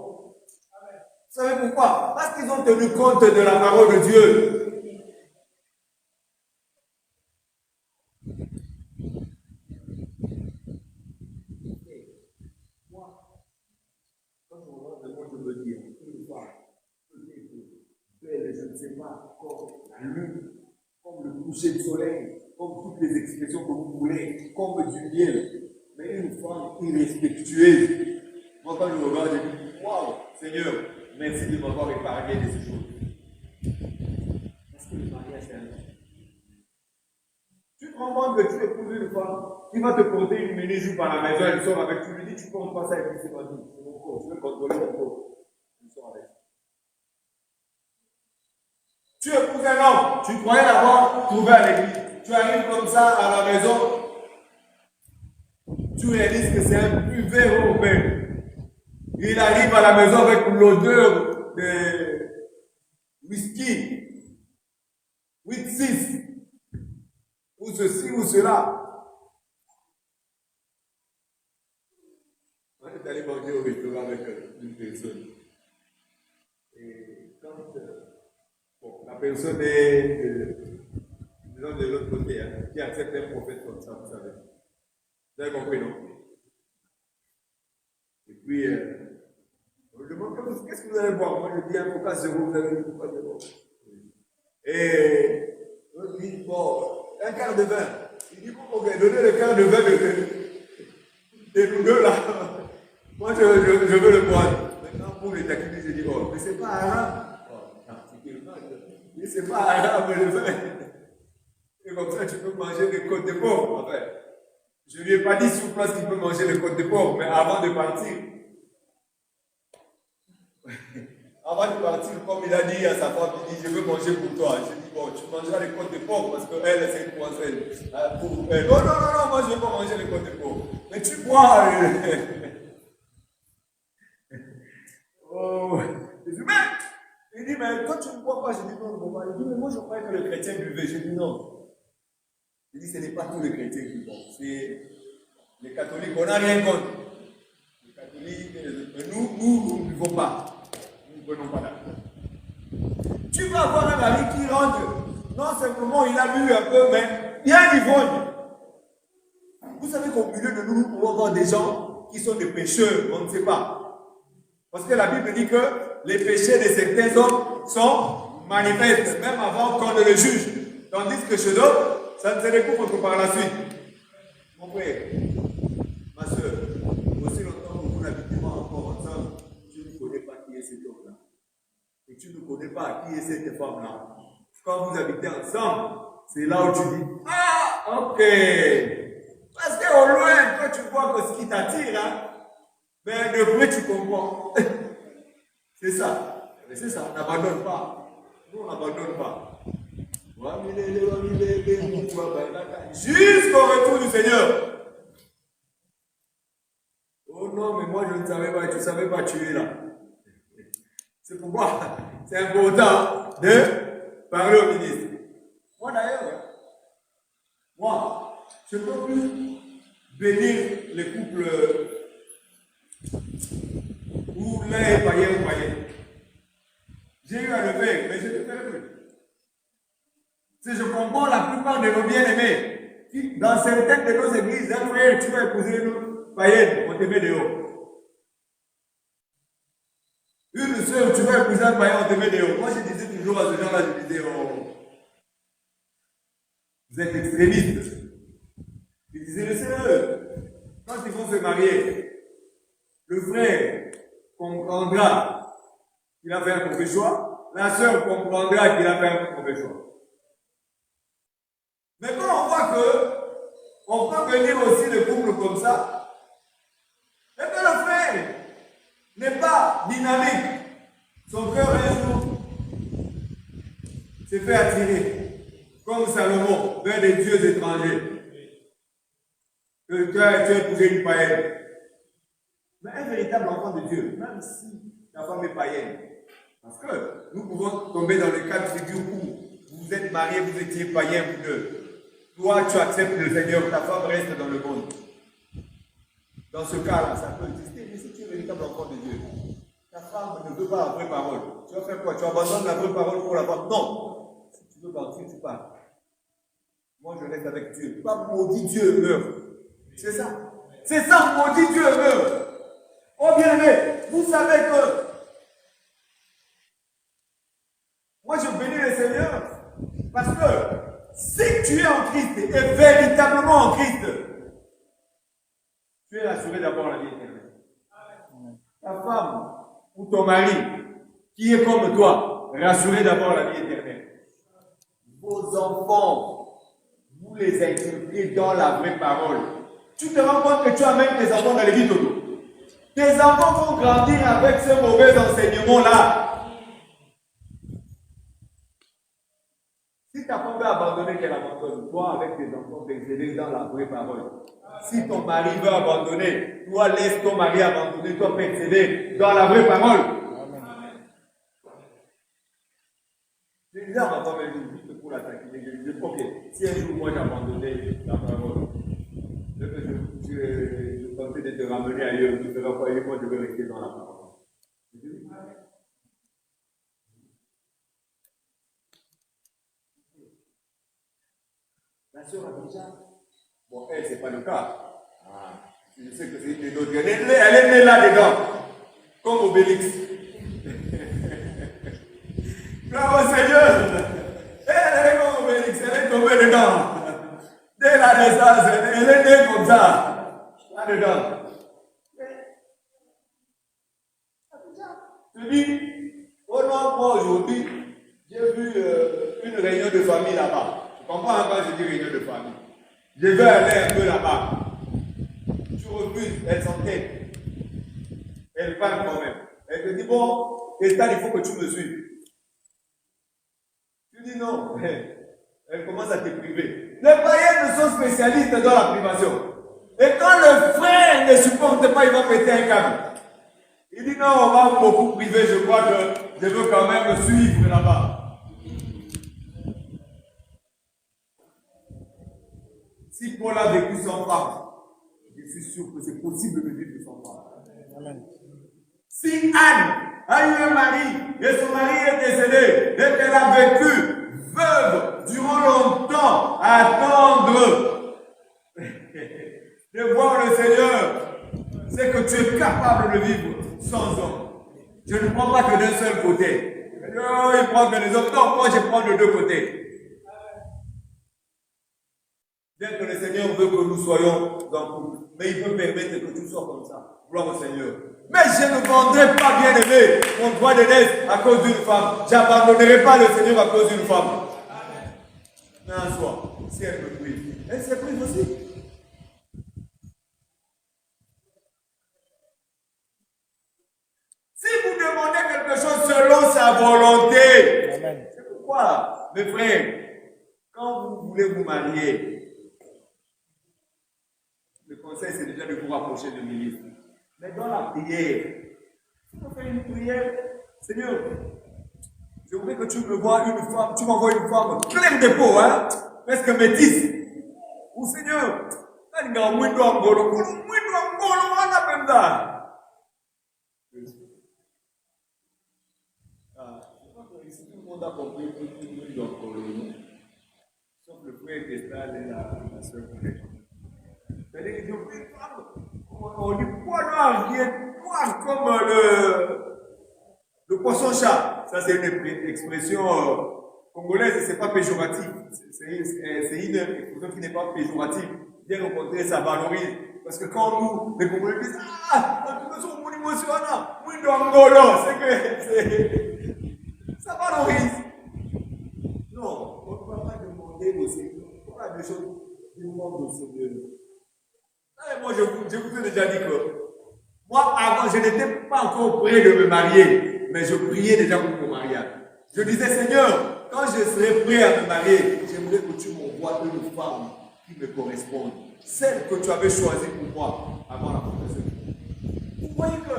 Vous savez pourquoi? Parce qu'ils ont tenu compte de la parole de Dieu. Moi, quand je regarde le monde, je me dis, une fois, belle, je ne sais pas, comme la lune, comme le coucher du soleil, comme toutes les expressions que vous voulez, comme du miel. Mais une femme irrespectueuse. Moi, quand je regarde, je dis, waouh, Seigneur, merci de m'avoir épargné de ces choses. Parce que le mariage, c'est un homme. Tu te rends compte que tu épouses une femme qui va te porter une mini-jupe par la maison, elle sort avec, tu lui dis, tu comptes pas ça, et puis c'est pas tout. C'est mon corps, je veux contrôler mon corps. Elle sort avec. Tu épouses un homme, tu croyais l'avoir trouvé à l'église. Tu arrives comme ça à la maison, tu réalises que c'est un buveur urbain. Il arrive à la maison avec l'odeur de whisky, 8-6, ou ceci ou cela. On est allé manger au restaurant avec une personne. Et quand bon, la personne est de l'autre côté, hein, qui accepte un prophète comme ça, vous savez. Vous avez compris, non? Et puis, on lui demande, qu'est-ce que vous allez boire? Moi, je dis un coca zéro, vous avez dit coca zéro. Et on dit, bon, un quart de vin. Il dit, bon, ok, donnez le quart de vin de nous deux là. Moi, je veux le boire. Maintenant, pour les taquiner, je dis, oh, mais c'est pas arabe. Oh, mais c'est pas arabe le vin. Et comme ça, tu peux manger des côtes de porc, en fait. Je ne lui ai pas dit sur place qu'il peut manger les côtes de porc, mais avant de partir. Avant de partir, comme il a dit à sa femme, il dit, je veux manger pour toi. Je dis, bon, tu mangeras les côtes de porc parce qu'elle, c'est une poisselle. Pour elle. Oh non, moi je ne veux pas manger les côtes de porc. Mais tu bois. Oh. Je dis, mais. Il dit, mais toi tu ne bois pas. Je dis, non, je ne bois pas. Il dit, mais moi je croyais que le chrétien buvait. Je dis, non. Il dit, ce n'est pas tous les chrétiens qui boivent. C'est les catholiques, on n'a rien contre. Les catholiques, mais nous ne buvons pas. Nous ne prenons pas d'alcool. Tu vas avoir un mari qui rentre, non simplement il a bu un peu, mais bien ivrogne. Vous savez qu'au milieu de nous, nous pouvons avoir des gens qui sont des pécheurs, on ne sait pas. Parce que la Bible dit que les péchés de certains hommes sont manifestes, même avant qu'on ne le juge. Tandis que chez d'autres, ça ne se découvre que par la suite. Mon frère, ma soeur, aussi longtemps que vous n'habitez pas encore ensemble, tu ne connais pas qui est cet homme-là. Et tu ne connais pas qui est cette femme-là. Quand vous habitez ensemble, c'est là où tu dis, ah, ok. Parce qu'au loin, quand tu vois que ce qui t'attire, hein, ben, de près, tu comprends. C'est ça. C'est ça, on n'abandonne pas. Nous, on n'abandonne pas. Jusqu'au retour du Seigneur. Oh non, mais moi, je ne savais pas, tu ne savais pas, tu es là. C'est pourquoi c'est important de parler au ministre. Moi d'ailleurs, moi, je ne peux plus bénir les couples où l'un est païen ou païen. J'ai eu à le faire, mais je ne le ferai plus. Si je comprends la plupart de nos bien-aimés, dans certaines de nos églises, un frère, tu vas épouser une païenne, on te met dehors. Une soeur, tu vas épouser un païen, on te met dehors. Moi, je disais toujours à ce gens-là, je disais, oh, vous êtes extrémistes. Je disais, laissez-le. Quand ils vont se marier, le frère comprendra qu'il a fait un mauvais choix, la soeur comprendra qu'il a fait un mauvais choix. Mais quand on voit que on peut venir aussi le couple comme ça, et que le frère n'est pas dynamique, son cœur un jour s'est fait attirer, comme Salomon, vers des dieux étrangers. Que tu as épousé une païenne. Mais un véritable enfant de Dieu, même si ta femme est païenne, parce que nous pouvons tomber dans le cas de figure où vous êtes mariés, vous étiez païens, vous deux. Toi, tu acceptes le Seigneur, ta femme reste dans le monde. Dans ce cas-là, ça peut exister, mais si tu es un véritable enfant de Dieu, ta femme ne veut pas la vraie parole. Tu vas faire quoi? Tu abandonnes la vraie parole pour la femme? Non. Si tu veux partir, tu pars. Moi, je reste avec Dieu. Pas maudit Dieu meurt. C'est ça. C'est ça, maudit Dieu meurt. Oh bien-aimé, vous savez que moi, je bénis le Seigneur parce que si tu es en Christ et véritablement en Christ, tu es assuré d'avoir la vie éternelle. Ta femme ou ton mari qui est comme toi, rassuré d'avoir la vie éternelle. Vos enfants, vous les inculquez dans la vraie parole. Tu te rends compte que tu amènes tes enfants dans les vies d'auto. Tes enfants vont grandir avec ce mauvais enseignement-là. Si ta femme veut abandonner, qu'elle abandonne. Toi, avec tes enfants, t'excéder dans la vraie parole. Si ton mari veut abandonner, toi, laisse ton mari abandonner, toi, t'excéder dans la vraie parole. Je disais à ma femme, juste pour la taquiner, je disais, ok, si un jour moi j'ai abandonné la parole, je pensais de te ramener ailleurs, tu ne feras pas, et moi je vais rester dans la parole. La sœur Abidja, bon, elle, c'est pas le cas. Ah, je sais que c'est une des autres. Elle est née là-dedans, comme Obélix. Bravo Seigneur! Elle est comme Obélix, elle est tombée dedans. Dès la naissance, elle est née comme ça, là-dedans. Je dis, au nom, moi aujourd'hui, j'ai vu une réunion de famille là-bas. Tu comprends quand je dis réunion de famille? Je vais aller un peu là-bas. Tu refuses, elle s'entête. Elle parle quand même. Elle te dit, bon, Stéphane, il faut que tu me suives. Tu dis non. Elle commence à te priver. Les païens sont spécialistes dans la privation. Et quand le frère ne supporte pas, il va péter un câble. Il dit non, on va beaucoup priver, je crois que je veux quand même me suivre là-bas. Si Paul a vécu sans femme, je suis sûr que c'est possible de vivre sans femme. Amen. Si Anne a eu un mari et son mari est décédé et qu'elle a vécu veuve durant longtemps à attendre de voir le Seigneur, c'est que tu es capable de vivre sans homme. Je ne prends pas que d'un seul côté. Oh, il prend que les hommes. Non, moi je prends de deux côtés. Bien que le Seigneur veut que nous soyons en couple, mais il peut permettre que tu sois comme ça. Gloire au Seigneur. Mais je ne vendrai pas, bien aimé, mon droit d'aînesse à cause d'une femme. J'abandonnerai pas le Seigneur à cause d'une femme. Mais en soi, si elle me prive, elle se prive aussi. Si vous demandez quelque chose selon sa volonté, c'est pourquoi, mes frères, quand vous voulez vous marier, le conseil c'est déjà de vous rapprocher de ministre. Mais dans la prière, si on fait une prière, Seigneur, je voudrais que tu me vois une femme, tu m'envoies une femme pleine de peau, hein, presque métisse. Ou Seigneur, si tout le monde a compris sauf le frère Kestal et la soeur Colette. C'est-à-dire qu'ils ont pris une femme, on dit poids rien, noir comme le poisson-chat. Ça, c'est une expression congolaise, c'est pas péjoratif. C'est une expression qui n'est pas péjorative. Bien au contraire, ça valorise. Parce que quand nous, les Congolais disent ah, nous sommes émotionnels, oui, d'Angola, c'est que ça valorise. Non, on ne va pas demander au Seigneur. On a des choses qui demandent au Seigneur. Moi, je vous ai déjà dit que moi, avant, je n'étais pas encore prêt de me marier, mais je priais déjà pour mon mariage. Je disais, Seigneur, quand je serai prêt à me marier, j'aimerais que tu m'envoies une femme qui me corresponde. Celle que tu avais choisie pour moi avant la confession. Vous voyez que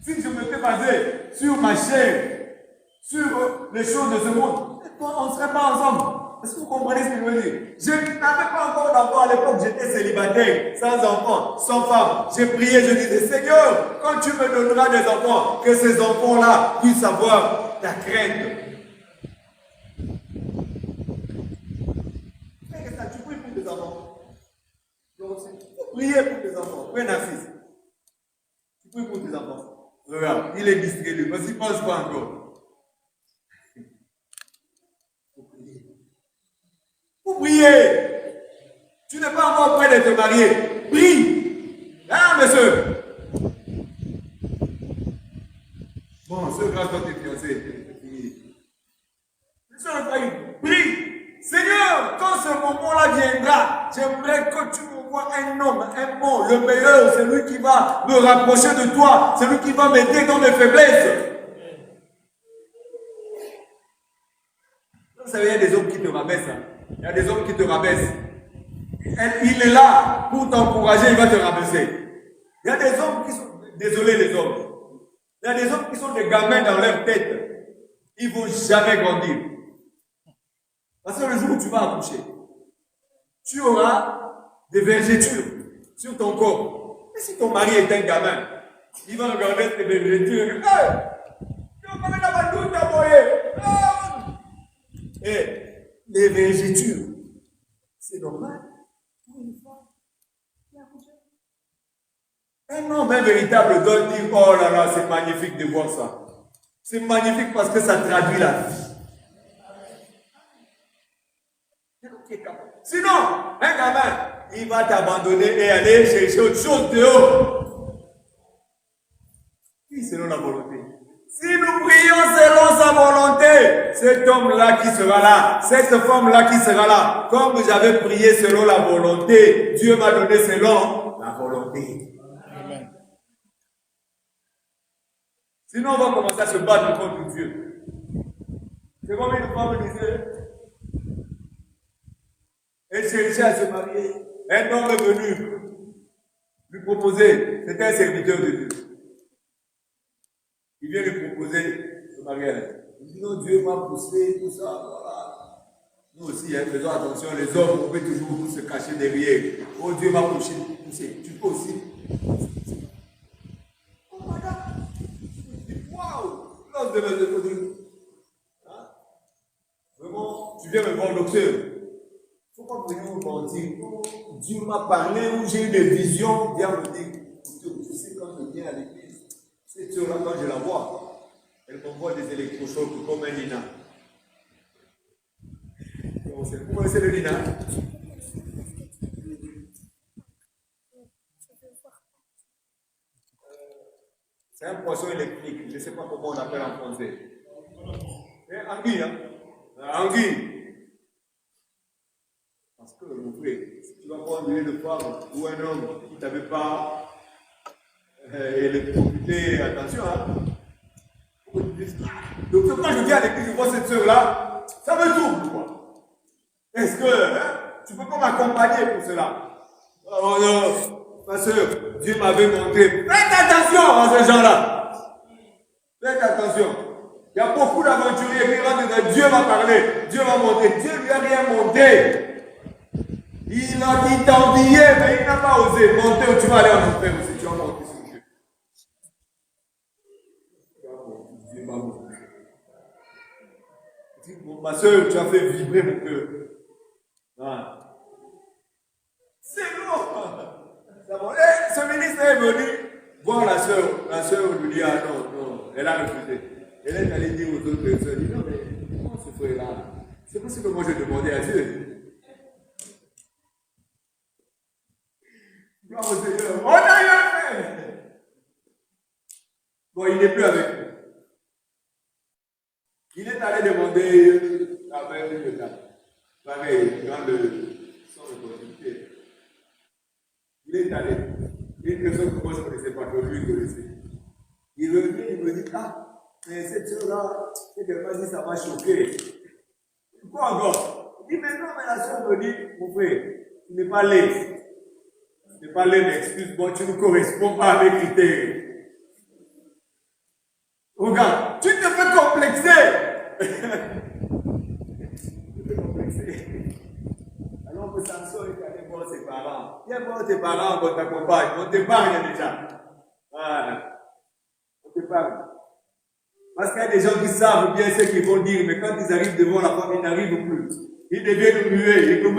si je m'étais basé sur ma chair, sur les choses de ce monde, on ne serait pas ensemble. Est-ce que vous comprenez ce que je veux dire? Je n'avais pas encore d'enfant à l'époque, j'étais célibataire, sans enfant, sans femme. J'ai prié, je disais, Seigneur, quand tu me donneras des enfants, que ces enfants-là puissent avoir ta crainte. Qu'est-ce que tu pries pour tes enfants? Tu priez pour tes enfants. Prenez Narcisse. Tu pries pour tes enfants. Regarde, il est distrait, lui. Vas-y, pense pas encore. Vous priez. Tu n'es pas encore prêt de te marier. Prie. Hein, monsieur? Bon, ce grâce doit te fiancé. Prie. Seigneur, quand ce moment-là viendra, j'aimerais que tu m'envoies un homme, un bon, le meilleur, celui qui va me rapprocher de toi, celui qui va m'aider dans mes faiblesses. Vous savez, il y a des hommes qui te rabaissent. Hein. Il y a des hommes qui te rabaissent. Il est là pour t'encourager, il va te rabaisser. Il y a des hommes qui sont, désolé les hommes, il y a des hommes qui sont des gamins dans leur tête. Ils ne vont jamais grandir. Parce que le jour où tu vas accoucher, tu auras des vergetures sur ton corps. Et si ton mari est un gamin, il va regarder tes vergetures et et les vergetures, c'est normal pour une femme qui a accouché. Un homme, un véritable doit dire, oh là là, c'est magnifique de voir ça. C'est magnifique parce que ça traduit la vie. Sinon, un gamin, il va t'abandonner et aller chercher autre chose dehors. Oui, selon la volonté. Si nous prions selon sa volonté, cet homme-là qui sera là, cette femme-là qui sera là, comme j'avais prié selon la volonté, Dieu m'a donné selon la volonté. Amen. Sinon, on va commencer à se battre contre Dieu. C'est comme une femme disait, elle cherchait à se marier. Un homme est venu lui proposer, c'était un serviteur de Dieu. Il vient lui proposer de mariage. Il dit non, Dieu m'a poussé, tout ça, voilà. Nous aussi, hein, faisons attention, les hommes, on peut toujours se cacher derrière. Oh, Dieu m'a poussé. Tu peux aussi. Oh, madame. Waouh! L'os de mes économies. Hein? Vraiment, tu viens me voir, docteur. Il ne faut pas venir me mentir. Oh, Dieu m'a parlé, ou j'ai eu des visions. Viens me dire, tu sais, quand je viens à l'église, cette sœur-là, quand je la vois, elle m'envoie des électrochocs comme un Lina. Vous connaissez le Lina? poisson électrique. Je ne sais pas comment on appelle en français. Anguille, hein? Anguille. Parce que, mon frère, si tu vas prendre une femme ou un homme qui ne t'avait pas électrocuté, attention, hein? Donc, quand je viens à l'église, je vois cette soeur-là, ça me trouble, quoi. Est-ce que tu ne peux pas m'accompagner pour cela? Oh non, ma soeur, Dieu m'avait montré. Faites attention à ces gens-là. Faites attention. Il y a beaucoup d'aventuriers qui rentrent dedans. Dieu m'a parlé, Dieu m'a montré. Dieu lui a rien montré. Il t'enviait, mais il n'a pas osé monter où tu vas aller en enfer aussi. Tu vas monter sur Dieu. Dieu m'a montré. Ma soeur, tu as fait vibrer mon cœur. Ah. C'est lourd. Ce ministre est venu voir la soeur. La soeur lui dit, ah non, elle a refusé. Elle est allée dire aux autres personnes, non mais comment ce frère-là? C'est possible que moi je demandais à Dieu. Gloire au Seigneur. On n'a rien fait. Bon, il n'est plus avec nous. Il est allé demander avec le gars. Pareil, dans le son de continuité. Il est allé. Une personne que moi je ne connaissais pas, que lui connaissait. Il revient, il me dit, ah, mais cette soeur-là, c'est qu'elle m'a dit, ça m'a choqué. Quoi encore? Il dit, mais non, mais la soeur me dit, mon frère, tu n'es pas laid. Tu n'es pas laid, mais excuse-moi, tu ne corresponds pas à mes critères. Regarde, tu te fais complexer. Tu te fais complexer. Alors que Samson est allé voir ses parents. Viens voir tes parents quand t'accompagne. On t'épargne déjà. Voilà. On t'épargne. Parce qu'il y a des gens qui savent bien ce qu'ils vont dire, mais quand ils arrivent devant la femme, ils n'arrivent plus. Ils deviennent muets. Tu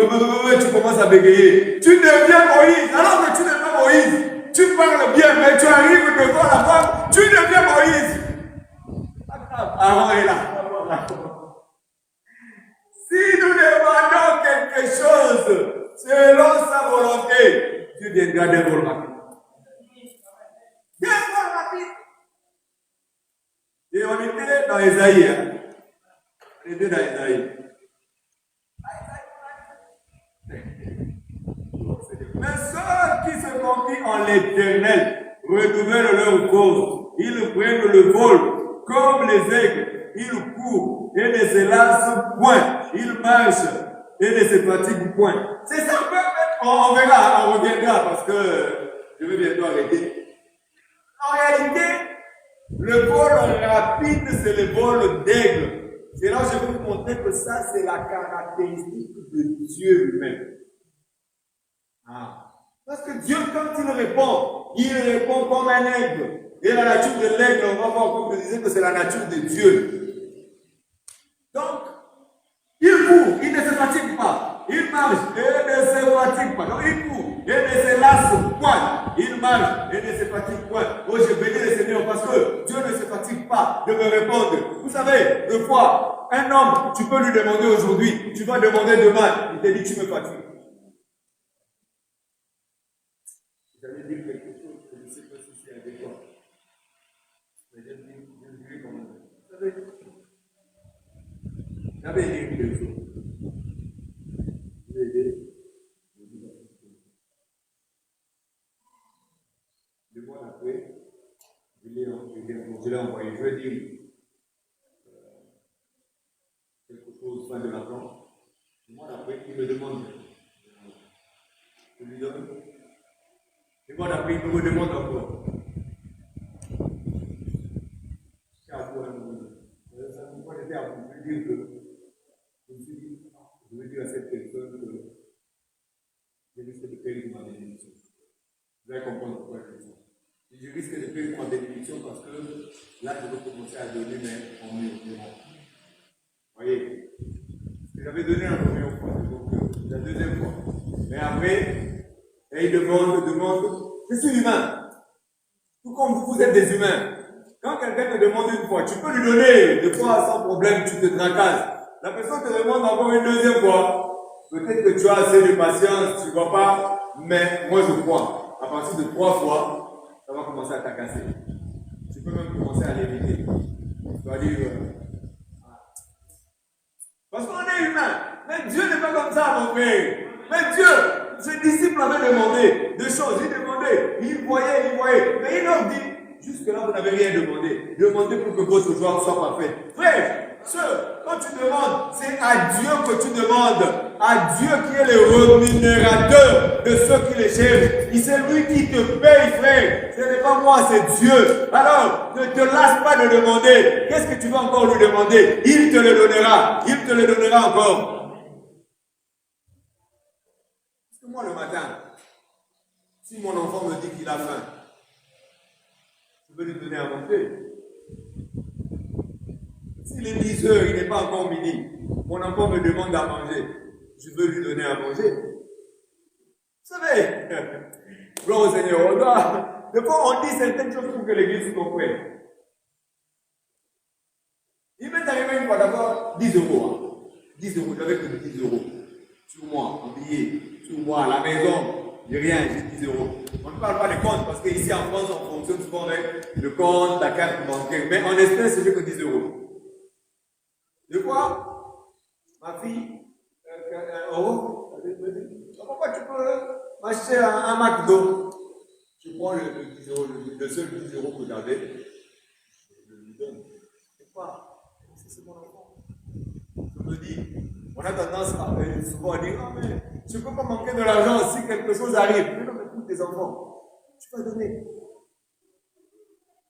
commences à bégayer. Tu deviens Moïse. Alors que tu n'es pas Moïse. Tu parles bien, mais tu arrives devant la femme, tu deviens Moïse. Aaron est là. Si nous demandons quelque chose selon sa volonté, Dieu viendra d'un vol rapide. D'un vol rapide. Et on était dans Esaïe. On était dans Esaïe. Mais ceux qui se confient en l'Éternel renouvellent leur force. Ils prennent le vol comme les aigles. Ils courent et ne se lassent point. Ils marchent et ne se fatiguent point. C'est ça, on verra, on reviendra parce que je vais bientôt arrêter. En réalité, le vol rapide, c'est le vol d'aigle. Et là, je vais vous montrer que ça, c'est la caractéristique de Dieu lui-même. Ah. Parce que Dieu, quand il répond comme un aigle. Et la nature de l'aigle, on va voir, comme je disais, que c'est la nature de Dieu. Donc, il court, il ne se fatigue pas. Il marche et ne se fatigue pas. Donc, il court et ne se lasse point. Il marche et ne se fatigue point. Oh, je bénis le Seigneur parce que Dieu ne se fatigue pas de me répondre. Vous savez, des fois, un homme, tu peux lui demander aujourd'hui, tu vas demander demain, il te dit, tu me fatigues. J'allais dire quelque chose, je ne sais pas si c'est adéquat. Mais je le dis quand même. Vous savez, j'avais dit quelque chose. Je vais aider. Le mois d'après, je l'ai envoyé. Je vais dire quelque chose fin de vacances. Le mois d'après, il me demande. Je lui donne. Le mois d'après, il me demande encore. C'est à vous, ça me fait à vous. Je veux dire que je me suis dit, je vais dire à cette personne que je risque de perdre ma bénédiction. Vous allez comprendre pourquoi je dis ça. Je risque de perdre ma bénédiction parce que là, je vais commencer à donner, mais en mieux. Vous voyez? J'avais donné la première fois, donc la deuxième fois. Mais après, il demande. Je suis humain. Tout comme vous êtes des humains. Quand quelqu'un te demande une fois, tu peux lui donner deux fois sans problème, tu te tracasses. La personne te demande encore une deuxième fois. Peut-être que tu as assez de patience, tu ne vois pas, mais moi je crois. À partir de 3 fois, ça va commencer à t'acasser. Tu peux même commencer à l'éviter. Tu vas dire, parce qu'on est humain. Même Dieu n'est pas comme ça, mon frère. Même Dieu, ses disciples avaient demandé des choses. Ils demandaient, ils voyaient. Mais il leur dit, jusque-là, vous n'avez rien demandé. Demandez pour que votre joie soit parfaite. Frère, quand tu demandes, c'est à Dieu que tu demandes. À Dieu qui est le rémunérateur de ceux qui les cherchent. Et c'est lui qui te paye, frère. Ce n'est pas moi, c'est Dieu. Alors, ne te lasse pas de demander. Qu'est-ce que tu vas encore lui demander? Il te le donnera. Il te le donnera encore. Parce que moi, le matin, si mon enfant me dit qu'il a faim, je peux lui donner à manger. S'il est 10 heures, il n'est pas encore midi, mon enfant me demande à manger, je veux lui donner à manger. Vous savez, gloire au Seigneur, des fois on dit certaines choses pour que l'église comprenne. Il m'est arrivé une fois d'abord 10 euros. 10 euros, j'avais que 10 euros. Sur moi, en billet, sur moi, à la maison, j'ai rien, j'ai 10 euros. On ne parle pas de compte parce qu'ici en France, on fonctionne souvent avec le compte, la carte bancaire. Mais en espèces, j'ai que 10 euros. De quoi? Ma fille, 1 euro, elle me dit, pourquoi tu peux m'acheter un McDo? Je prends le 10 euros, le seul 10 euros que j'avais, je lui donne. Pourquoi? C'est mon enfant. Je me dis, on a tendance souvent à dire, non mais, tu ne peux pas manquer de l'argent si quelque chose arrive. Mais non, mais pour tes enfants, tu vas donner.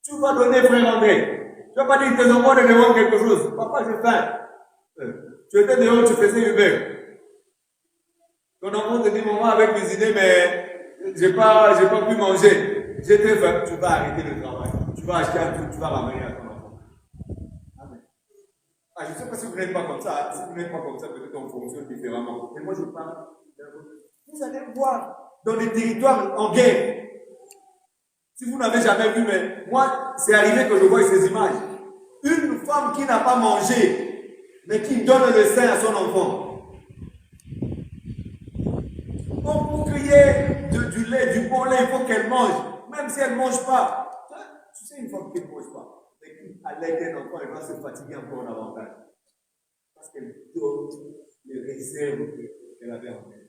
Tu vas donner, frère André. Tu ne vas pas dire que tes enfants te demandent quelque chose. Papa, j'ai faim. Tu étais dehors, tu faisais Uber. Ton enfant te dit, maman avait cuisiné, mais j'ai pas pu manger. J'étais faim. Tu vas arrêter le travail. Tu vas acheter un truc, tu vas ramener à ton enfant. Amen. Je ne sais pas si vous n'êtes pas comme ça. Si vous n'êtes pas comme ça, peut-être on fonctionne différemment. Mais moi, je parle. Vous allez voir dans les territoires en guerre. Si vous n'avez jamais vu, mais moi, c'est arrivé que je vois ces images. Une femme qui n'a pas mangé, mais qui donne le sein à son enfant. Pour qu'il y ait du lait, du bon lait, il faut qu'elle mange. Même si elle ne mange pas. Tu sais, une femme qui ne mange pas, mais qui allait un enfant, elle va se fatiguer encore davantage. Parce qu'elle donne les réserves qu'elle avait en elle.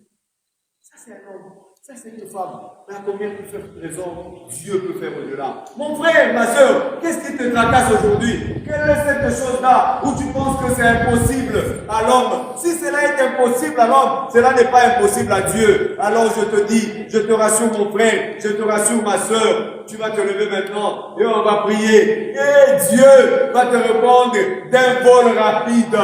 Ça, c'est un homme. Ça, c'est une femme. Mais à combien de raisons Dieu peut faire au-delà? Mon frère, ma soeur, qu'est-ce qui te tracasse aujourd'hui? Quelle est cette chose-là où tu penses que c'est impossible à l'homme? Si cela est impossible à l'homme, cela n'est pas impossible à Dieu. Alors je te dis, je te rassure mon frère, je te rassure ma soeur, tu vas te lever maintenant et on va prier. Et Dieu va te répondre d'un vol rapide.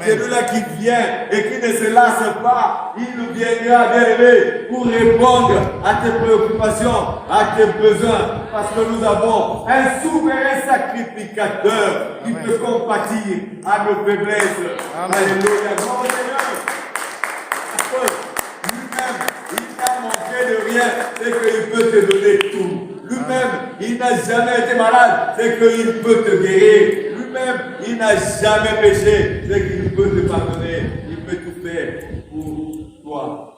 Celui-là qui vient et qui ne se lasse pas, il viendra, bien aimé, pour répondre à tes préoccupations, à tes besoins. Parce que nous avons un souverain sacrificateur qui peut compatir à nos faiblesses. Alléluia. Gloire au Seigneur. Parce que lui-même, il n'a manqué de rien, c'est qu'il peut te donner tout. Lui-même, il n'a jamais été malade, c'est qu'il peut te guérir. Lui-même, il n'a jamais péché, c'est qu'il peut te pardonner. Il peut tout faire pour toi.